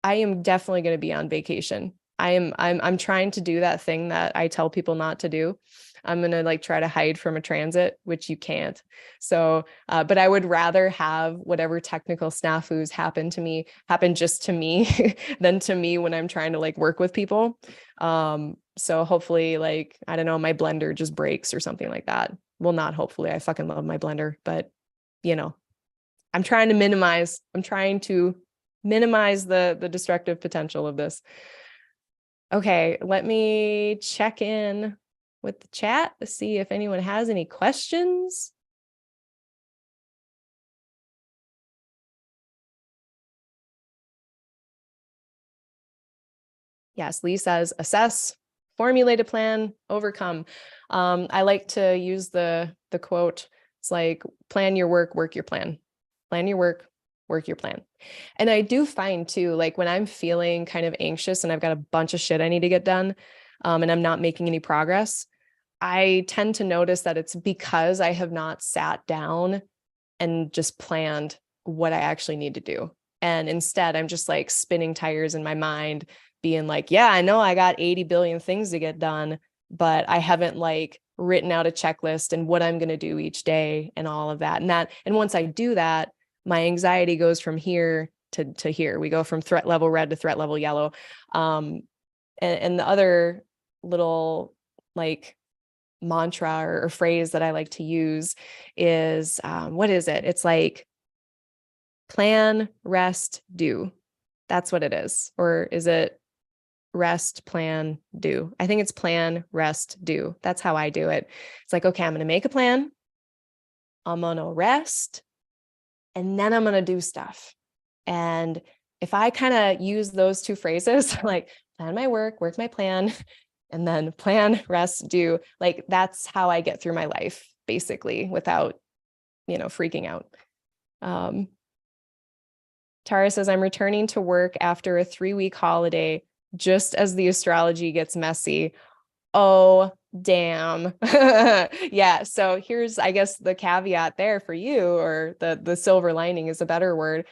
am definitely going to be on vacation. I'm trying to do that thing that I tell people not to do. I'm going to like try to hide from a transit, which you can't. So, but I would rather have whatever technical snafus happen just to me than to me when I'm trying to like work with people. So hopefully like, I don't know, my blender just breaks or something like that. Well, not hopefully, I fucking love my blender, but you know, I'm trying to minimize the destructive potential of this. Okay, let me check in with the chat to see if anyone has any questions. Yes, Lee says assess, formulate a plan, overcome. I like to use the quote. It's like plan your work, work your plan. Plan your work your plan. And I do find too, like when I'm feeling kind of anxious and I've got a bunch of shit I need to get done, and I'm not making any progress, I tend to notice that it's because I have not sat down and just planned what I actually need to do. And instead, I'm just like spinning tires in my mind, being like, yeah, I know I got 80 billion things to get done, but I haven't like written out a checklist and what I'm going to do each day and all of that. And once I do that, my anxiety goes from here to here. We go from threat level red to threat level yellow. And the other little like mantra or phrase that I like to use is what is it? It's like plan, rest, do. That's what it is. Or is it rest, plan, do? I think it's plan, rest, do. That's how I do it. It's like, okay, I'm going to make a plan. I'm going to rest. And then I'm going to do stuff. And if I kind of use those two phrases, like plan my work my plan, and then plan, rest, do, like that's how I get through my life basically without, freaking out. Tara says, I'm returning to work after a 3-week holiday, just as the astrology gets messy. Oh, damn. Yeah. So here's, I guess, the caveat there for you, or the silver lining is a better word,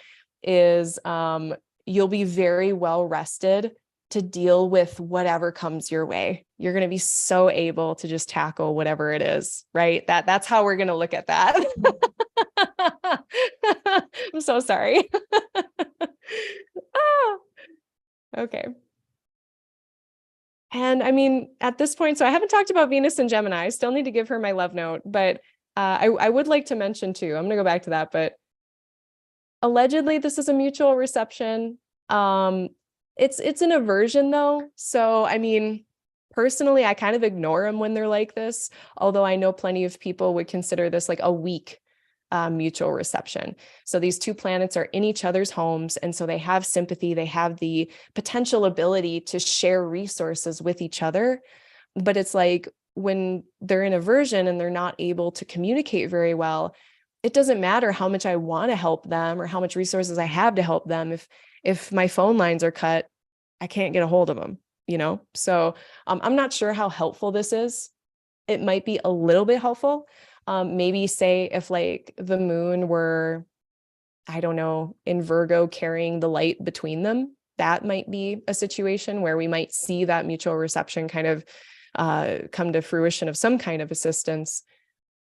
is you'll be very well rested to deal with whatever comes your way. You're going to be so able to just tackle whatever it is, right? That's how we're going to look at that. I'm so sorry. Oh, okay. And I mean, at this point, so I haven't talked about Venus and Gemini. I still need to give her my love note, but I would like to mention too, I'm going to go back to that, but allegedly this is a mutual reception. It's an aversion though. So, I mean, personally, I kind of ignore them when they're like this, although I know plenty of people would consider this like a weak mutual reception. So these two planets are in each other's homes. And so they have sympathy. They have the potential ability to share resources with each other. But it's like when they're in aversion and they're not able to communicate very well, it doesn't matter how much I want to help them or how much resources I have to help them. If my phone lines are cut, I can't get a hold of them, So I'm not sure how helpful this is. It might be a little bit helpful. Maybe say if like the moon were, I don't know, in Virgo carrying the light between them, that might be a situation where we might see that mutual reception kind of come to fruition of some kind of assistance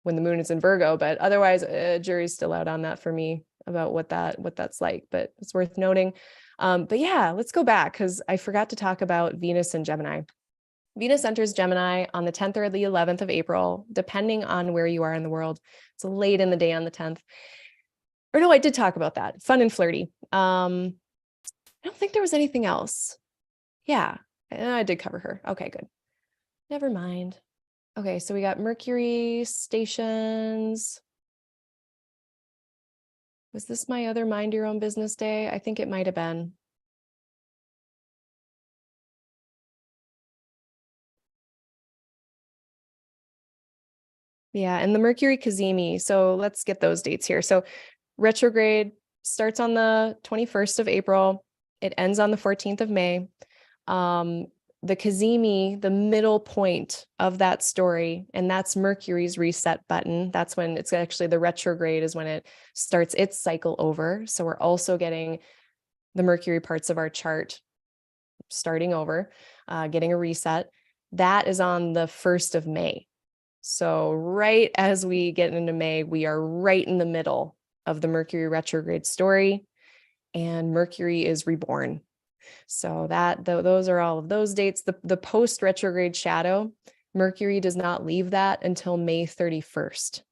when the moon is in Virgo. But otherwise, jury's still out on that for me about what that's like, but it's worth noting. But yeah, let's go back because I forgot to talk about Venus and Gemini. Venus enters Gemini on the 10th or the 11th of April, depending on where you are in the world. It's late in the day on the 10th. Or no, I did talk about that. Fun and flirty. I don't think there was anything else. Yeah, I did cover her. Okay, good. Never mind. Okay, so we got Mercury stations. Was this my other mind your own business day? I think it might have been. Yeah, and the Mercury Cazimi. So let's get those dates here. So retrograde starts on the 21st of April. It ends on the 14th of May. The Cazimi, the middle point of that story, and that's Mercury's reset button. That's when it's actually the retrograde is when it starts its cycle over. So we're also getting the Mercury parts of our chart starting over, getting a reset. That is on the 1st of May. So right as we get into May, we are right in the middle of the Mercury retrograde story, and Mercury is reborn. So those are all of those dates. The post retrograde shadow, Mercury does not leave that until May 31st.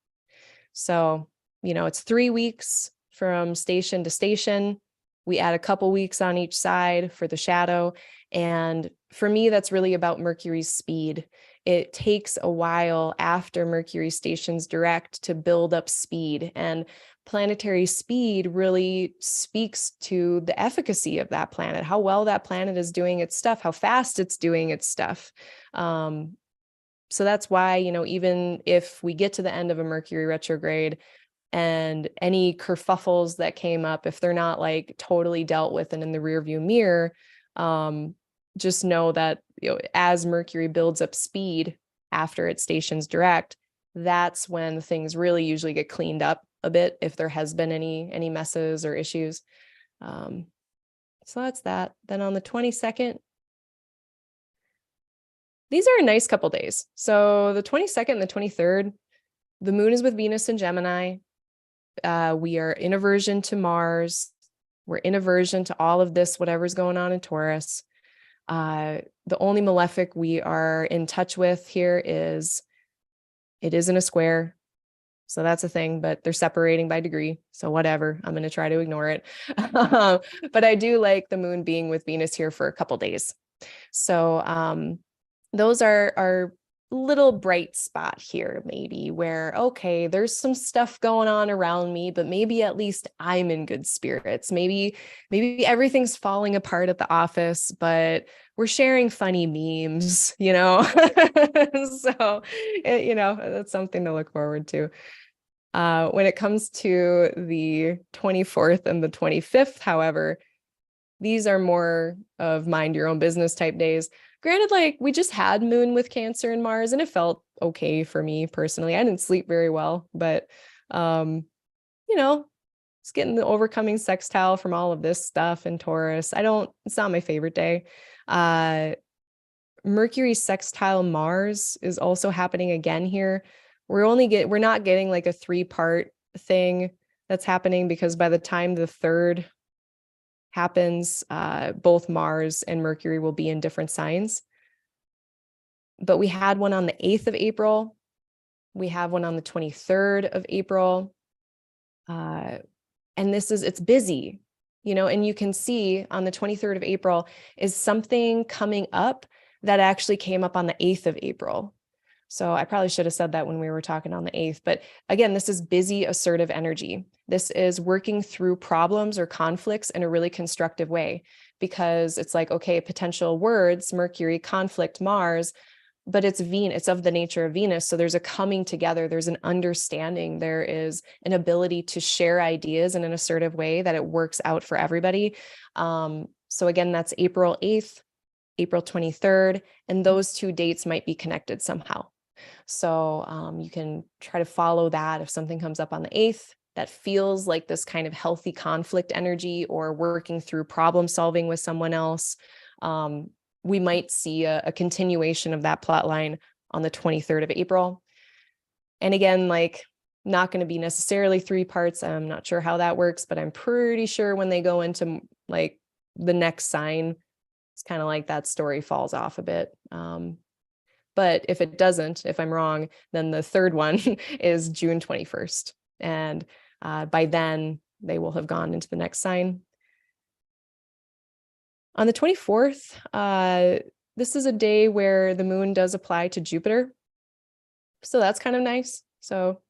So, it's 3 weeks from station to station. We add a couple weeks on each side for the shadow. And for me, that's really about Mercury's speed. It takes a while after Mercury stations direct to build up speed. And planetary speed really speaks to the efficacy of that planet, how well that planet is doing its stuff, how fast it's doing its stuff. So that's why, even if we get to the end of a Mercury retrograde and any kerfuffles that came up, if they're not like totally dealt with and in the rearview mirror, just know that, as Mercury builds up speed after it stations direct, that's when things really usually get cleaned up a bit if there has been any messes or issues. So that's that. Then on the 22nd, these are a nice couple days. So the 22nd and the 23rd, the moon is with Venus in Gemini. We are in aversion to Mars. We're in aversion to all of this, whatever's going on in Taurus. The only malefic we are in touch with here is, it is in a square. So that's a thing, but they're separating by degree. So whatever, I'm going to try to ignore it. But I do like the moon being with Venus here for a couple days. So those are little bright spot here, maybe, where, okay, there's some stuff going on around me, but maybe at least I'm in good spirits. Maybe everything's falling apart at the office, but we're sharing funny memes, So, that's something to look forward to. When it comes to the 24th and the 25th, however, these are more of mind your own business type days. Granted, like, we just had moon with Cancer and Mars, and it felt okay for me personally. I didn't sleep very well, but it's getting the overcoming sextile from all of this stuff in Taurus. It's not my favorite day. Mercury sextile Mars is also happening again here. We're not getting like a 3-part thing that's happening, because by the time the 3rd happens, both Mars and Mercury will be in different signs. But we had one on the 8th of April. We have one on the 23rd of April. And it's busy, and you can see on the 23rd of April is something coming up that actually came up on the 8th of April. So I probably should have said that when we were talking on the 8th. But again, this is busy, assertive energy. This is working through problems or conflicts in a really constructive way, because it's like, okay, potential words, Mercury, conflict, Mars, but it's Venus, it's of the nature of Venus. So there's a coming together, there's an understanding, there is an ability to share ideas in an assertive way that it works out for everybody. So again, that's April 8th, April 23rd, and those 2 dates might be connected somehow. So you can try to follow that. If something comes up on the 8th that feels like this kind of healthy conflict energy or working through problem solving with someone else, we might see a continuation of that plot line on the 23rd of April. And again, like, not going to be necessarily 3 parts. I'm not sure how that works, but I'm pretty sure when they go into like the next sign, it's kind of like that story falls off a bit. But if it doesn't, if I'm wrong, then the 3rd one is June 21st. And by then, they will have gone into the next sign. On the 24th, this is a day where the moon does apply to Jupiter. So that's kind of nice. So,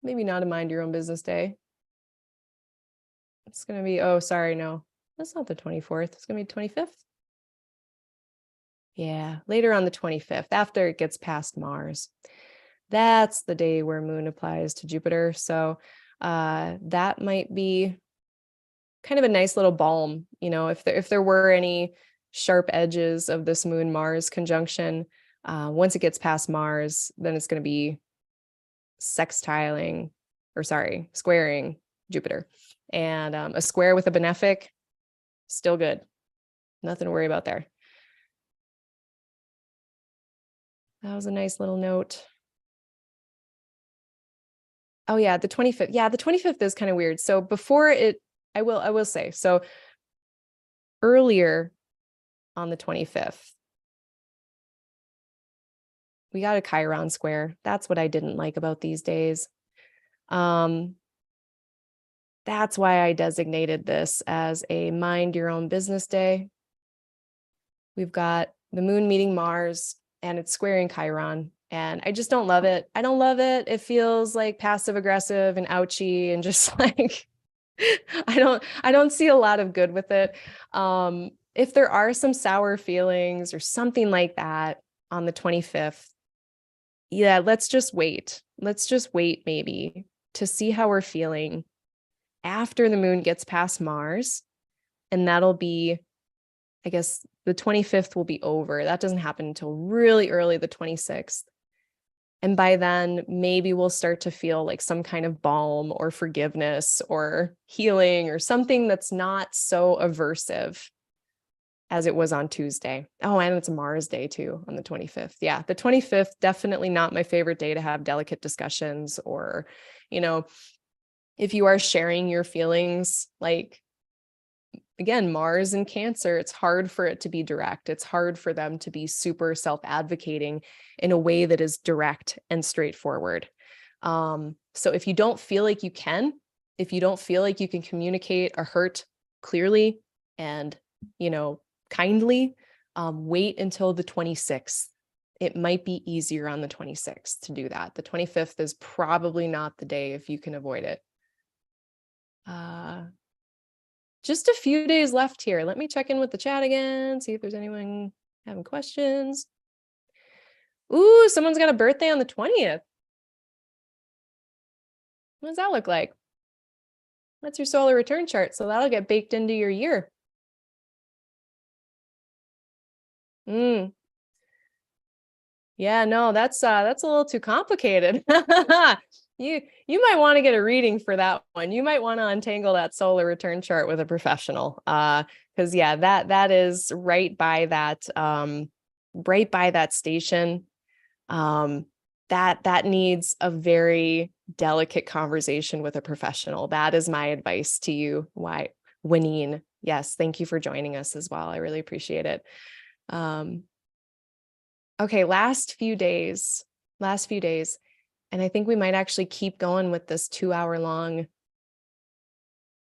maybe not a mind your own business day. It's going to be, oh, sorry, no, that's not the 24th. It's going to be 25th. Yeah, later on the 25th, after it gets past Mars. That's the day where Moon applies to Jupiter. So that might be kind of a nice little balm, you know, if there were any sharp edges of this Moon-Mars conjunction, once it gets past Mars, then it's going to be squaring Jupiter. And a square with a benefic, still good. Nothing to worry about there. That was a nice little note. Oh yeah, the 25th. Yeah, the 25th is kind of weird. So before it, I will say, so earlier on the 25th, we got a Chiron square. That's what I didn't like about these days. That's why I designated this as a mind your own business day. We've got the moon meeting Mars and it's squaring Chiron. And I just don't love it. I don't love it. It feels like passive aggressive and ouchy and just like, I don't see a lot of good with it. If there are some sour feelings or something like that on the 25th, yeah, let's just wait. Let's just wait maybe to see how we're feeling after the moon gets past Mars. And that'll be, I guess the 25th will be over. That doesn't happen until really early, the 26th. And by then, maybe we'll start to feel like some kind of balm or forgiveness or healing or something that's not so aversive as it was on Tuesday. Oh, and it's a Mars day too on the 25th. Yeah, the 25th, definitely not my favorite day to have delicate discussions or, you know, if you are sharing your feelings, like, again, Mars and Cancer, it's hard for it to be direct. It's hard for them to be super self-advocating in a way that is direct and straightforward. So if you don't feel like you can, if you don't feel like you can communicate a hurt clearly and, you know, kindly, wait until the 26th. It might be easier on the 26th to do that. The 25th is probably not the day if you can avoid it. Just a few days left here. Let me check in with the chat again, see if there's anyone having questions. Ooh, someone's got a birthday on the 20th. What does that look like? That's your solar return chart, so that'll get baked into your year. Yeah, no, that's a little too complicated. You might want to get a reading for that one. You might want to untangle that solar return chart with a professional. Because yeah, that is right by that station. That needs a very delicate conversation with a professional. That is my advice to you. Why, Winine? Yes, thank you for joining us as well. I really appreciate it. Okay, last few days, and I think we might actually keep going with this 2-hour-long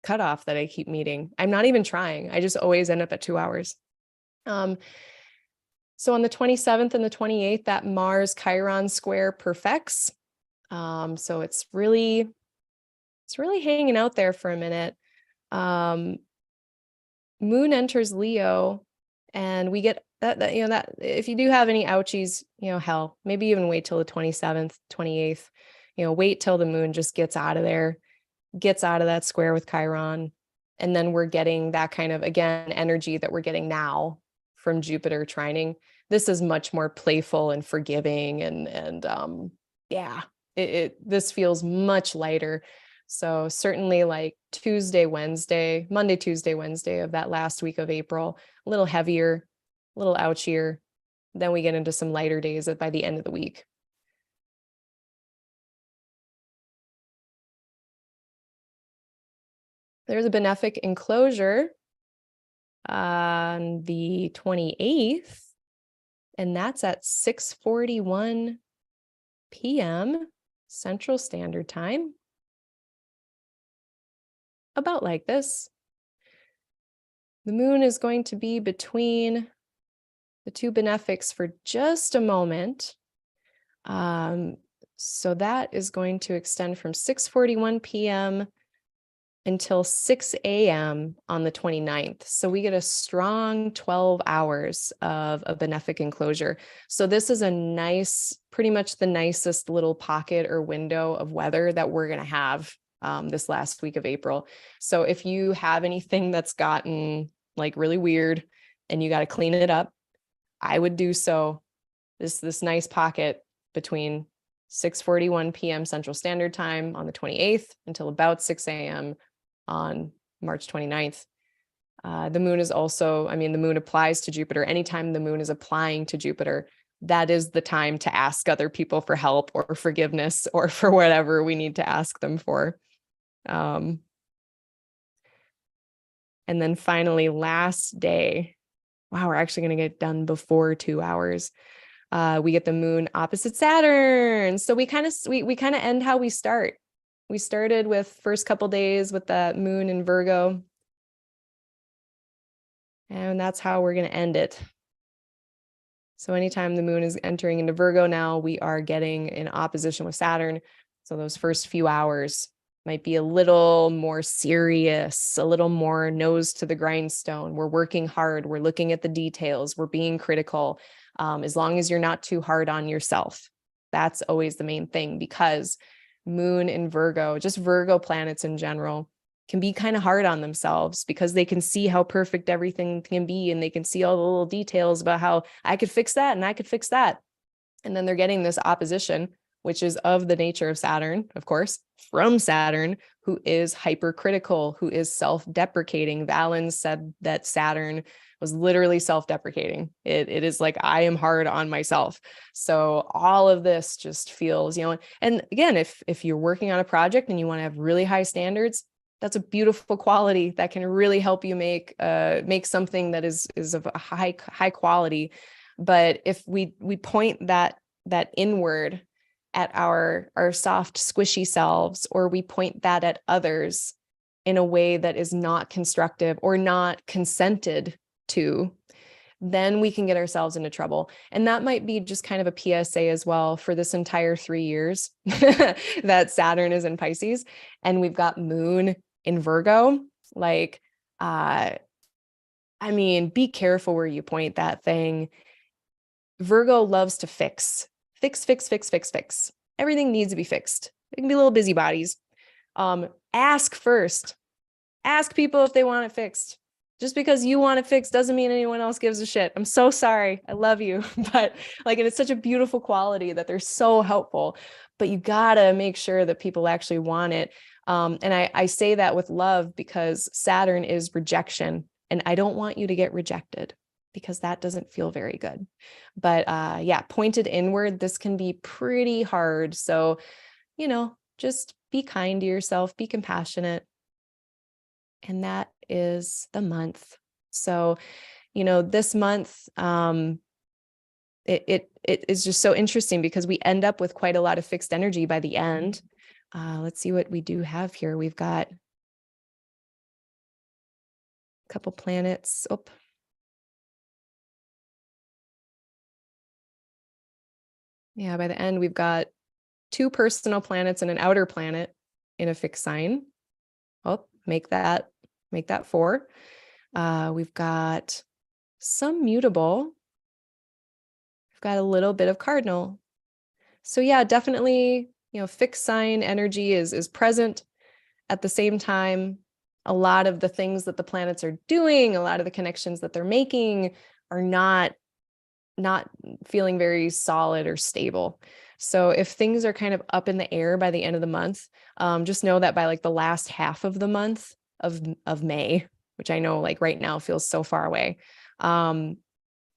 cutoff that I keep meeting. I'm not even trying. I just always end up at 2 hours. So on the 27th and the 28th, that Mars Chiron square perfects. So it's really hanging out there for a minute. Moon enters Leo, and we get that, you know, that if you do have any ouchies, you know, hell, maybe even wait till the 27th, 28th, you know, wait till the moon just gets out of there, gets out of that square with Chiron. And then we're getting that kind of, again, energy that we're getting now from Jupiter trining. This is much more playful and forgiving. And yeah, this feels much lighter. So certainly like Monday, Tuesday, Wednesday of that last week of April, a little heavier, a little ouchier. Then we get into some lighter days by the end of the week. There's a benefic enclosure on the 28th, and that's at 6:41 p.m. Central Standard Time. About like this. The moon is going to be between the two benefics for just a moment. So that is going to extend from 6:41 p.m. until 6 a.m. on the 29th. So we get a strong 12 hours of a benefic enclosure. So this is a nice, pretty much the nicest little pocket or window of weather that we're going to have this last week of April. So if you have anything that's gotten like really weird and you got to clean it up, I would do so. This nice pocket between 6:41 p.m. Central Standard Time on the 28th until about 6 a.m. on March 29th. The moon is also, the moon applies to Jupiter. Anytime the moon is applying to Jupiter, that is the time to ask other people for help or forgiveness or for whatever we need to ask them for. And then finally, last day, wow, we're actually going to get done before 2 hours. We get the moon opposite Saturn. So we kind of end how we start. We started with first couple days with the moon in Virgo. And that's how we're going to end it. So anytime the moon is entering into Virgo now, we are getting in opposition with Saturn. So those first few hours might be a little more serious, a little more nose to the grindstone. We're working hard. We're looking at the details. We're being critical. As long as you're not too hard on yourself. That's always the main thing, because moon in Virgo, just Virgo planets in general, can be kind of hard on themselves because they can see how perfect everything can be, and they can see all the little details about how I could fix that and I could fix that. And then they're getting this opposition, which is of the nature of Saturn, of course, from Saturn, who is hypercritical, who is self-deprecating. Valens said that Saturn was literally self-deprecating. It is like, I am hard on myself. So all of this just feels, and again, if you're working on a project and you want to have really high standards, that's a beautiful quality that can really help you make something that is of a high quality. But if we point that inward at our soft, squishy selves, or we point that at others in a way that is not constructive or not consented to, then we can get ourselves into trouble. And that might be just kind of a PSA as well for this entire 3 years that Saturn is in Pisces and we've got moon in Virgo. Like, be careful where you point that thing. Virgo loves to fix. Everything needs to be fixed. It can be little busybodies. Ask first. Ask people if they want it fixed. Just because you want it fixed doesn't mean anyone else gives a shit. I'm so sorry. I love you. But and it's such a beautiful quality that they're so helpful. But you gotta make sure that people actually want it. And I say that with love because Saturn is rejection. And I don't want you to get rejected, because that doesn't feel very good. But pointed inward, this can be pretty hard. So, just be kind to yourself, be compassionate. And that is the month. So, this month, it is just so interesting because we end up with quite a lot of fixed energy by the end. Let's see what we do have here. We've got a couple planets. Yeah, by the end, we've got 2 personal planets and an outer planet in a fixed sign. Make that 4. We've got some mutable. We've got a little bit of cardinal. So yeah, definitely, fixed sign energy is present. At the same time, a lot of the things that the planets are doing, a lot of the connections that they're making are not feeling very solid or stable. So if things are kind of up in the air by the end of the month, just know that by like the last half of the month of May, which I know like right now feels so far away,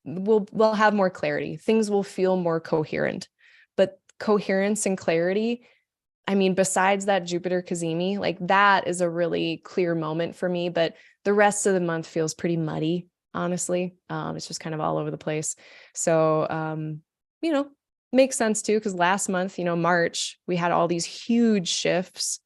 we'll have more clarity. Things will feel more coherent. But coherence and clarity, besides that Jupiter Cazimi, like that is a really clear moment for me, but the rest of the month feels pretty muddy, honestly. It's just kind of all over the place. So, makes sense too, because last month, March, we had all these huge shifts.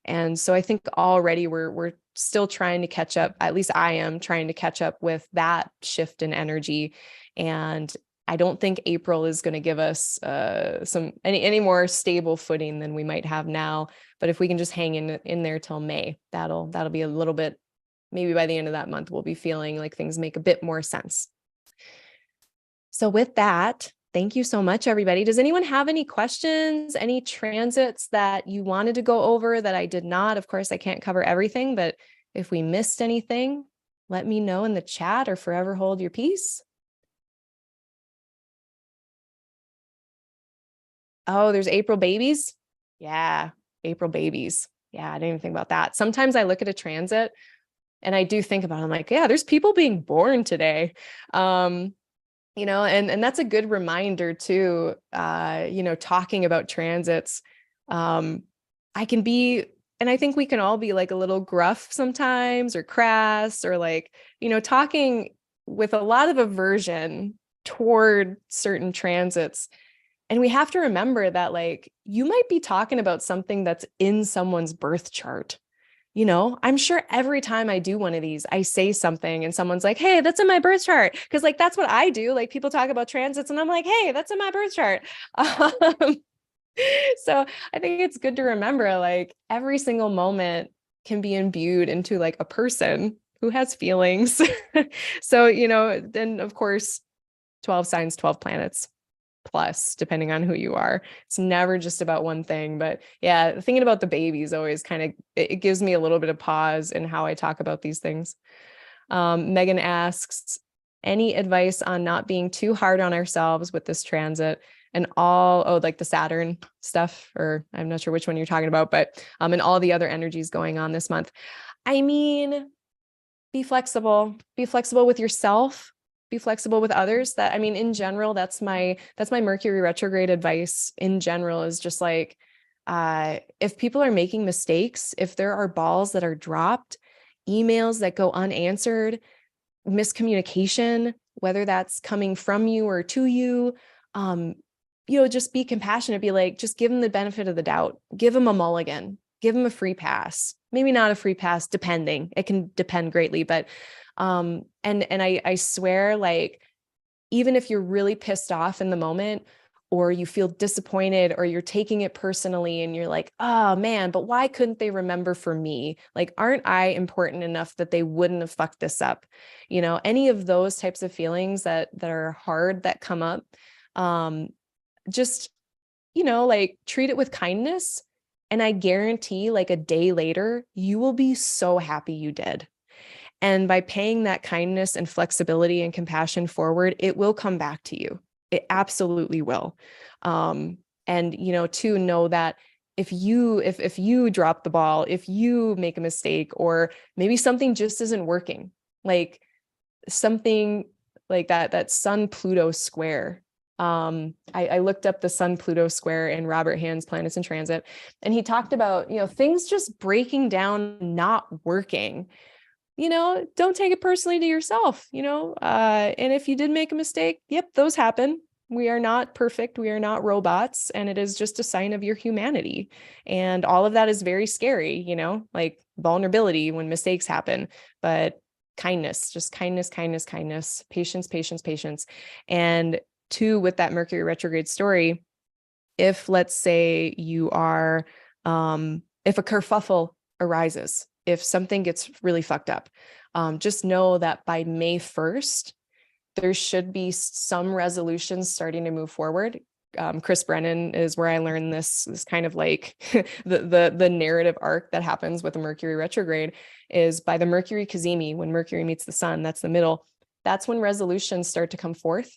And so I think already we're still trying to catch up. At least I am trying to catch up with that shift in energy. And I don't think April is going to give us any more stable footing than we might have now. But if we can just hang in there till May, that'll be a little bit, maybe by the end of that month, we'll be feeling like things make a bit more sense. So with that, thank you so much, everybody. Does anyone have any questions, any transits that you wanted to go over that I did not? Of course, I can't cover everything, but if we missed anything, let me know in the chat or forever hold your peace. Oh, there's April babies. Yeah, April babies. Yeah, I didn't even think about that. Sometimes I look at a transit and I do think about it. I'm like, yeah, there's people being born today. You know, and that's a good reminder too, you know, talking about transits. I can be, and I think we can all be like a little gruff sometimes or crass or like, you know, talking with a lot of aversion toward certain transits. And we have to remember that like, you might be talking about something that's in someone's birth chart. You know, I'm sure every time I do one of these, I say something and someone's like, hey, that's in my birth chart. Cause like, that's what I do. Like people talk about transits and I'm like, hey, that's in my birth chart. So I think it's good to remember like every single moment can be imbued into like a person who has feelings. So, you know, then of course, 12 signs, 12 planets plus, depending on who you are. It's never just about one thing. But yeah, thinking about the babies always kind of, it gives me a little bit of pause in how I talk about these things. Megan asks, any advice on not being too hard on ourselves with this transit and all, like the Saturn stuff, or I'm not sure which one you're talking about, but and all the other energies going on this month. I mean, be flexible with yourself, be flexible with others. That, I mean, in general, that's my Mercury retrograde advice in general, is just like, if people are making mistakes, if there are balls that are dropped, emails that go unanswered, miscommunication, whether that's coming from you or to you, you know, just be compassionate, be like, just give them the benefit of the doubt, give them a mulligan, give them a free pass, maybe not a free pass, depending, it can depend greatly, but, and I swear, like, even if you're really pissed off in the moment, or you feel disappointed, or you're taking it personally and you're like, oh man, but why couldn't they remember for me? Like, aren't I important enough that they wouldn't have fucked this up? You know, any of those types of feelings that are hard that come up, just, you know, like treat it with kindness. And I guarantee like a day later, you will be so happy you did. And by paying that kindness and flexibility and compassion forward, it will come back to you. It absolutely will. And, you know, to know that if you drop the ball, if you make a mistake, or maybe something just isn't working, like something like that Sun-Pluto square. I looked up the Sun-Pluto square in Robert Hand's Planets in Transit, and he talked about, you know, things just breaking down, not working. You know, don't take it personally to yourself, you know, and if you did make a mistake, yep, those happen. We are not perfect. We are not robots. And it is just a sign of your humanity. And all of that is very scary, you know, like vulnerability when mistakes happen, but kindness, just kindness, patience. And two, with that Mercury retrograde story, if let's say you are, if a kerfuffle arises, if something gets really fucked up, just know that by May 1st, there should be some resolutions starting to move forward. Chris Brennan is where I learned this kind of like the narrative arc that happens with the Mercury retrograde is by the Mercury Cazimi, when Mercury meets the sun, that's the middle. That's when resolutions start to come forth,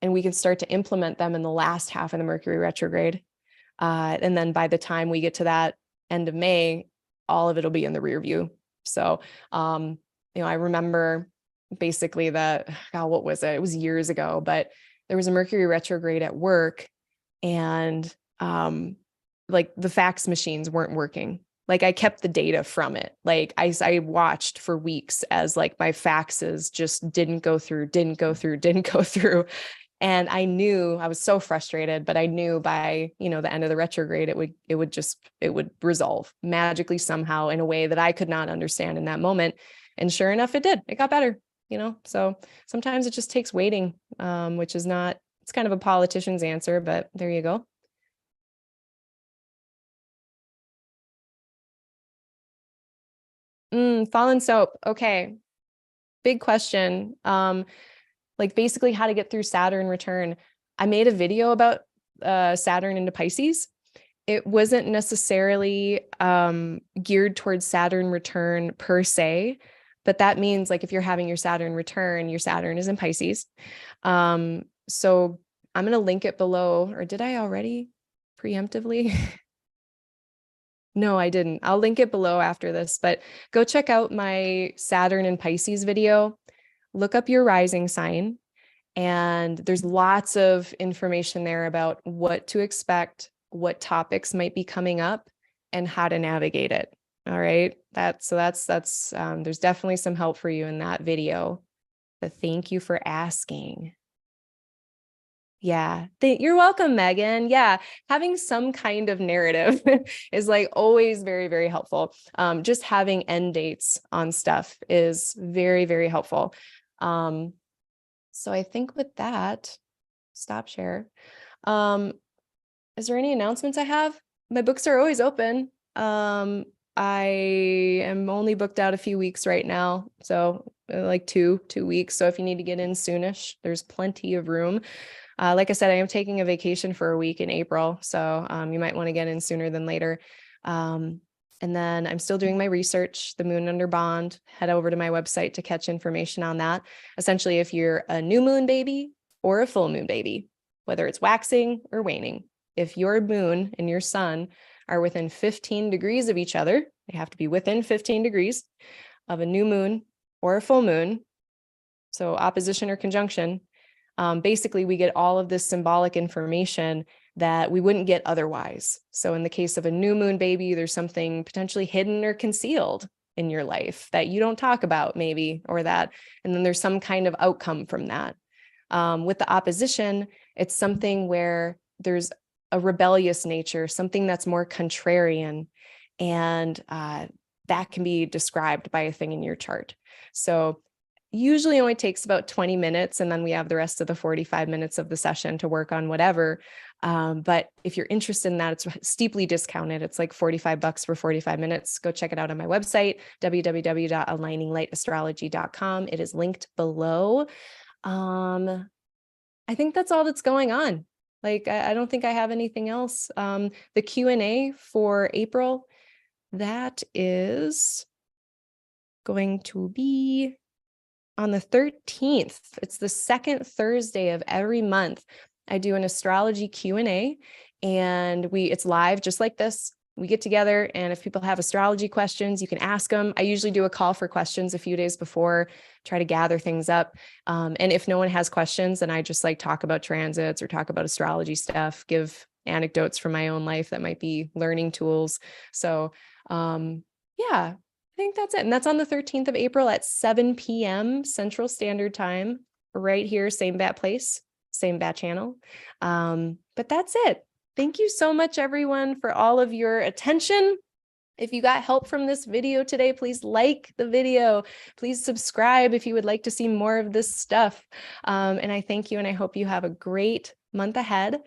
and we can start to implement them in the last half of the Mercury retrograde. And then by the time we get to that end of May, all of it'll be in the rear view. So, you know, I remember basically that, God, what was it? It was years ago, but there was a Mercury retrograde at work, and like the fax machines weren't working. Like I kept the data from it. Like I watched for weeks as like my faxes just didn't go through. And I knew, I was so frustrated, but I knew by, you know, the end of the retrograde, it would resolve magically somehow in a way that I could not understand in that moment. And sure enough, it did. It got better. you know? So sometimes it just takes waiting, which is not, it's kind of a politician's answer, but there you go. Fallen soap. Okay. Big question. Like basically how to get through Saturn return. I made a video about Saturn into Pisces. It wasn't necessarily geared towards Saturn return per se, but that means like if you're having your Saturn return, your Saturn is in Pisces. So I'm going to link it below, or did I already preemptively? No, I didn't. I'll link it below after this, but go check out my Saturn and Pisces video. Look up your rising sign, and there's lots of information there about what to expect, what topics might be coming up, and how to navigate it. All right. That's there's definitely some help for you in that video. But thank you for asking. Yeah, you're welcome, Megan. Yeah, having some kind of narrative is like always very, very helpful. Just having end dates on stuff is very, very helpful. So I think with that, stop share. Is there any announcements I have? My books are always open. I am only booked out a few weeks right now, so like two weeks. So if you need to get in soonish, there's plenty of room. Like I said, I am taking a vacation for a week in April, so you might want to get in sooner than later. And then I'm still doing my research, the moon under bond. Head over to my website to catch information on that. Essentially, if you're a new moon baby or a full moon baby, whether it's waxing or waning, if your moon and your sun are within 15 degrees of each other, they have to be within 15 degrees of a new moon or a full moon, so opposition or conjunction. Basically, we get all of this symbolic information that we wouldn't get otherwise. So in the case of a new moon baby, there's something potentially hidden or concealed in your life that you don't talk about maybe, or that, and then there's some kind of outcome from that. With the opposition, it's something where there's a rebellious nature, something that's more contrarian, and that can be described by a thing in your chart. So usually only takes about 20 minutes, and then we have the rest of the 45 minutes of the session to work on whatever. But if you're interested in that, it's steeply discounted. It's like $45 for 45 minutes. Go check it out on my website, www.aligninglightastrology.com. It is linked below. I think that's all that's going on. Like, I don't think I have anything else. The Q&A for April, that is going to be on the 13th. It's the second Thursday of every month. I do an astrology Q&A, and it's live just like this. We get together, and if people have astrology questions, you can ask them. I usually do a call for questions a few days before, try to gather things up. And if no one has questions, then I just like talk about transits or talk about astrology stuff, give anecdotes from my own life that might be learning tools. So yeah, I think that's it. And that's on the 13th of April at 7 p.m. Central Standard Time, right here, same bat place, same bat channel. But that's it. Thank you so much, everyone, for all of your attention. If you got help from this video today, please like the video. Please subscribe if you would like to see more of this stuff. And I thank you, and I hope you have a great month ahead.